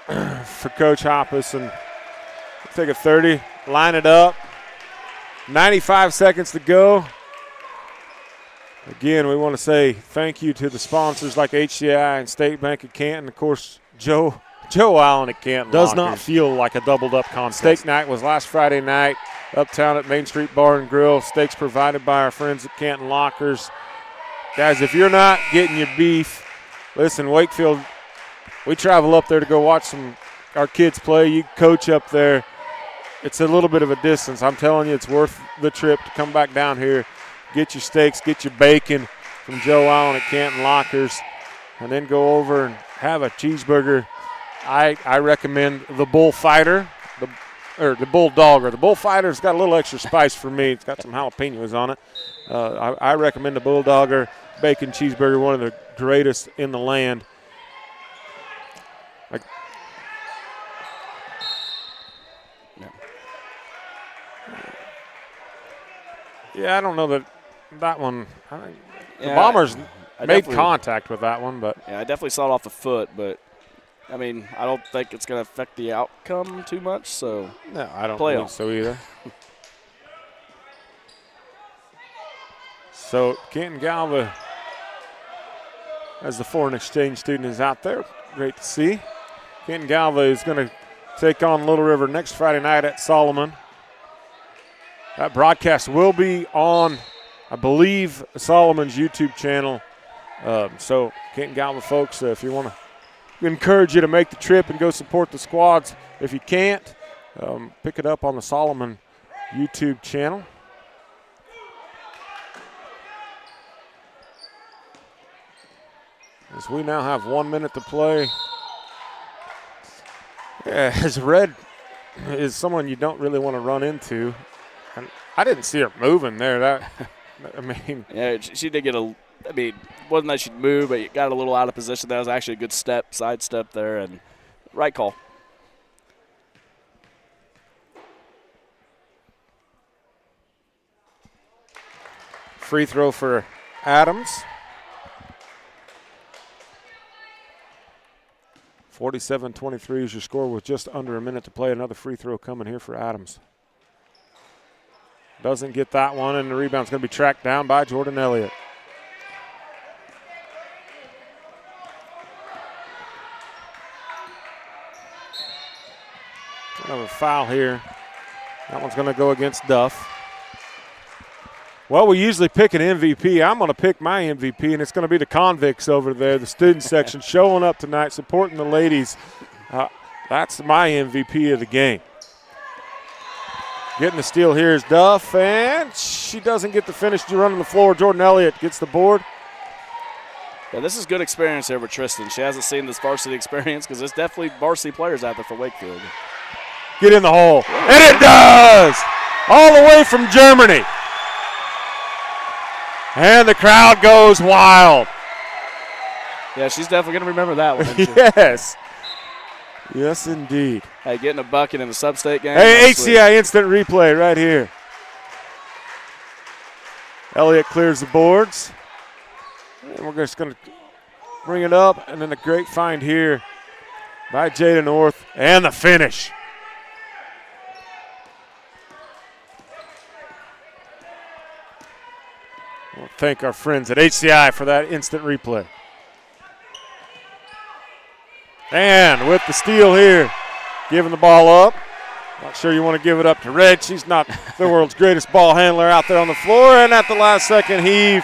for Coach Hoppus. And take a 30, line it up. 95 seconds to go. Again, we want to say thank you to the sponsors like HCI and State Bank of Canton. Of course, Joe Allen at Canton. Does not feel like a doubled-up contest. Steak night was last Friday night uptown at Main Street Bar and Grill. Steaks provided by our friends at Canton Lockers. Guys, if you're not getting your beef, listen, Wakefield, we travel up there to go watch our kids play. You coach up there. It's a little bit of a distance. I'm telling you, it's worth the trip to come back down here, get your steaks, get your bacon from Joe Allen at Canton Lockers, and then go over and have a cheeseburger. I recommend the Bullfighter, the Bulldogger. The Bullfighter's got a little extra spice for me. It's got some jalapenos on it. I recommend the Bulldogger bacon cheeseburger, one of the greatest in the land. Yeah, I don't know that one. The Yeah, Bombers I made definitely- contact with that one, but Yeah, I definitely saw it off the foot, but, I mean, I don't think it's going to affect the outcome too much, so. no, I don't Play believe on. so either. So Canton-Galva, as the foreign exchange student is out there, great to see. Canton-Galva is going to take on Little River next Friday night at Solomon. That broadcast will be on, I believe, Solomon's YouTube channel. So Canton-Galva folks, if you want to, we encourage you to make the trip and go support the squads. If you can't, pick it up on the Solomon YouTube channel. As we now have 1 minute to play. Yeah, as Red is someone you don't really want to run into. And I didn't see her moving there. I mean. Yeah, she did get wasn't that she'd move, but it got a little out of position. That was actually a good side step there, and right call. Free throw for Adams. 47-23 is your score with just under a minute to play. Another free throw coming here for Adams. Doesn't get that one, and the rebound's going to be tracked down by Jordan Elliott. Kind of a foul here. That one's going to go against Duff. Well, we usually pick an MVP. I'm going to pick my MVP, and it's going to be the Convicts over there, the student section, showing up tonight, supporting the ladies. That's my MVP of the game. Getting the steal here is Duff, and she doesn't get the finish to run on the floor. Jordan Elliott gets the board. Yeah, this is good experience here with Tristan. She hasn't seen this varsity experience because there's definitely varsity players out there for Wakefield. Get in the hole, and it does! All the way from Germany. And the crowd goes wild. Yeah, she's definitely going to remember that one, isn't she? Yes. Yes, indeed. Hey, getting a bucket in the sub-state game. Hey, that's sweet. HCI instant replay right here. Elliott clears the boards. And we're just going to bring it up. And then a great find here by Jada North. And the finish. We'll thank our friends at HCI for that instant replay. And with the steal here, giving the ball up. Not sure you want to give it up to Red. She's not the world's greatest ball handler out there on the floor. And at the last second heave,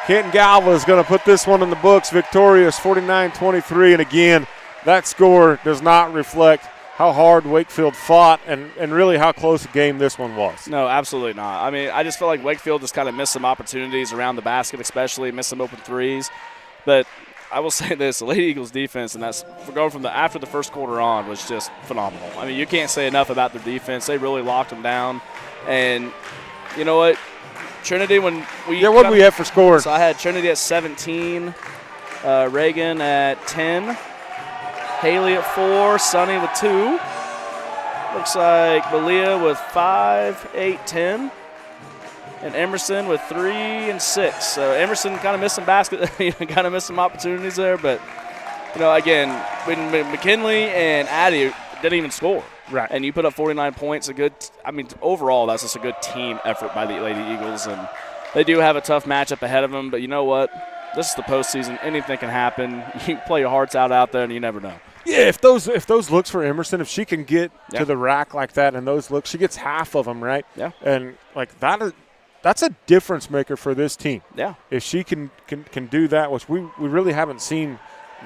Canton-Galva is going to put this one in the books, victorious 49-23. And again, that score does not reflect how hard Wakefield fought and really how close a game this one was. No, absolutely not. I mean, I just feel like Wakefield just kind of missed some opportunities around the basket, especially missed some open threes. But I will say this, the Lady Eagles defense, and that's for going from after the first quarter on, was just phenomenal. I mean, you can't say enough about their defense. They really locked them down. And you know what? Trinity, when we – yeah, what do we have for scores? So I had Trinity at 17, Reagan at 10, Haley at 4, Sonny with 2. Looks like Malia with 5, 8, 10. And Emerson with 3 and 6. So Emerson kind of missed some kind of missed some opportunities there. But, you know, again, when McKinley and Addie didn't even score. Right. And you put up 49 points, overall that's just a good team effort by the Lady Eagles. And they do have a tough matchup ahead of them. But you know what? This is the postseason. Anything can happen. You play your hearts out there, and you never know. Yeah, if those looks for Emerson, if she can get to the rack like that and those looks, she gets half of them, right? Yeah. And, like, that's a difference maker for this team. Yeah. If she can do that, which we really haven't seen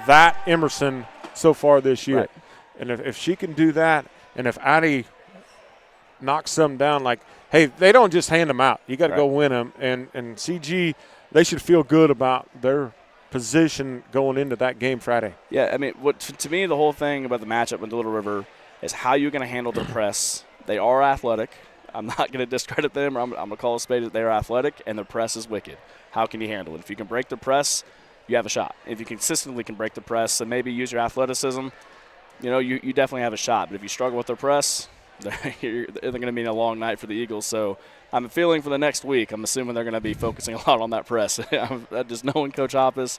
that Emerson so far this year. Right. And if she can do that, and if Addie knocks some down, like, hey, they don't just hand them out. You got to go win them. And CG, they should feel good about their position going into that game Friday. Yeah, I mean, to me, the whole thing about the matchup with Little River is how you're going to handle the press. They are athletic. I'm not going to discredit them. I'm going to call a spade that they're athletic, and their press is wicked. How can you handle it? If you can break the press, you have a shot. If you consistently can break the press and maybe use your athleticism, you know, you definitely have a shot. But if you struggle with their press, they're going to be a long night for the Eagles. So I'm feeling for the next week, I'm assuming they're going to be focusing a lot on that press. Just knowing Coach Hoppus,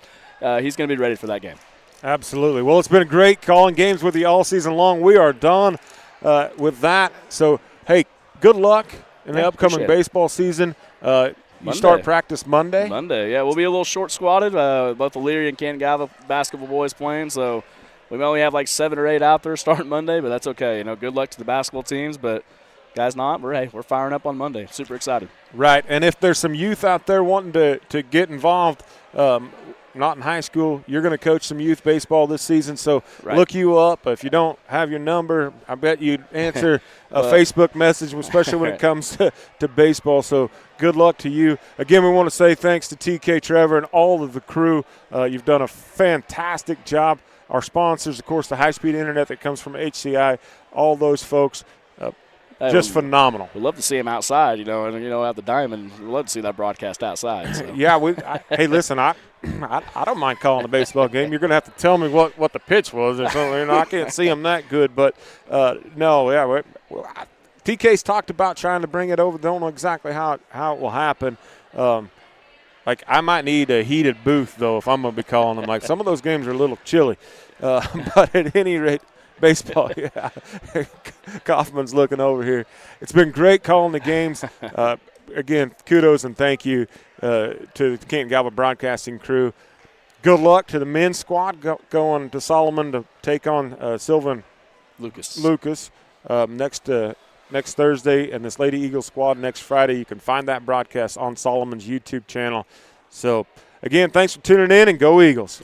he's going to be ready for that game. Absolutely. Well, it's been great calling games with you all season long. We are done with that. So, hey, good luck in the upcoming baseball season. You start practice Monday? Monday, yeah. We'll be a little short squatted. Both the Leary and Canton-Galva basketball boys playing, so we may only have like 7 or 8 out there starting Monday, but that's okay. Good luck to the basketball teams, but guys we're firing up on Monday. Super excited. Right, and if there's some youth out there wanting to get involved, not in high school, you're going to coach some youth baseball this season, so look you up. If you don't have your number, I bet you'd answer a Facebook message, especially when it comes to baseball. So good luck to you. Again, we want to say thanks to TK Trevor and all of the crew. You've done a fantastic job. Our sponsors, of course, the high-speed internet that comes from HCI, all those folks. Just phenomenal. We'd love to see him outside, and at the Diamond. We'd love to see that broadcast outside. So. Yeah, hey, listen, I don't mind calling a baseball game. You're going to have to tell me what the pitch was or something. I can't see them that good, but TK's talked about trying to bring it over. Don't know exactly how it will happen. I might need a heated booth though if I'm going to be calling them. Like some of those games are a little chilly, but at any rate. Baseball, yeah. Kaufman's looking over here. It's been great calling the games. Again, kudos and thank you to the Canton-Galva broadcasting crew. Good luck to the men's squad going to Solomon to take on Sylvan Lucas next Thursday, and this Lady Eagles squad next Friday. You can find that broadcast on Solomon's YouTube channel. So, again, thanks for tuning in, and go Eagles.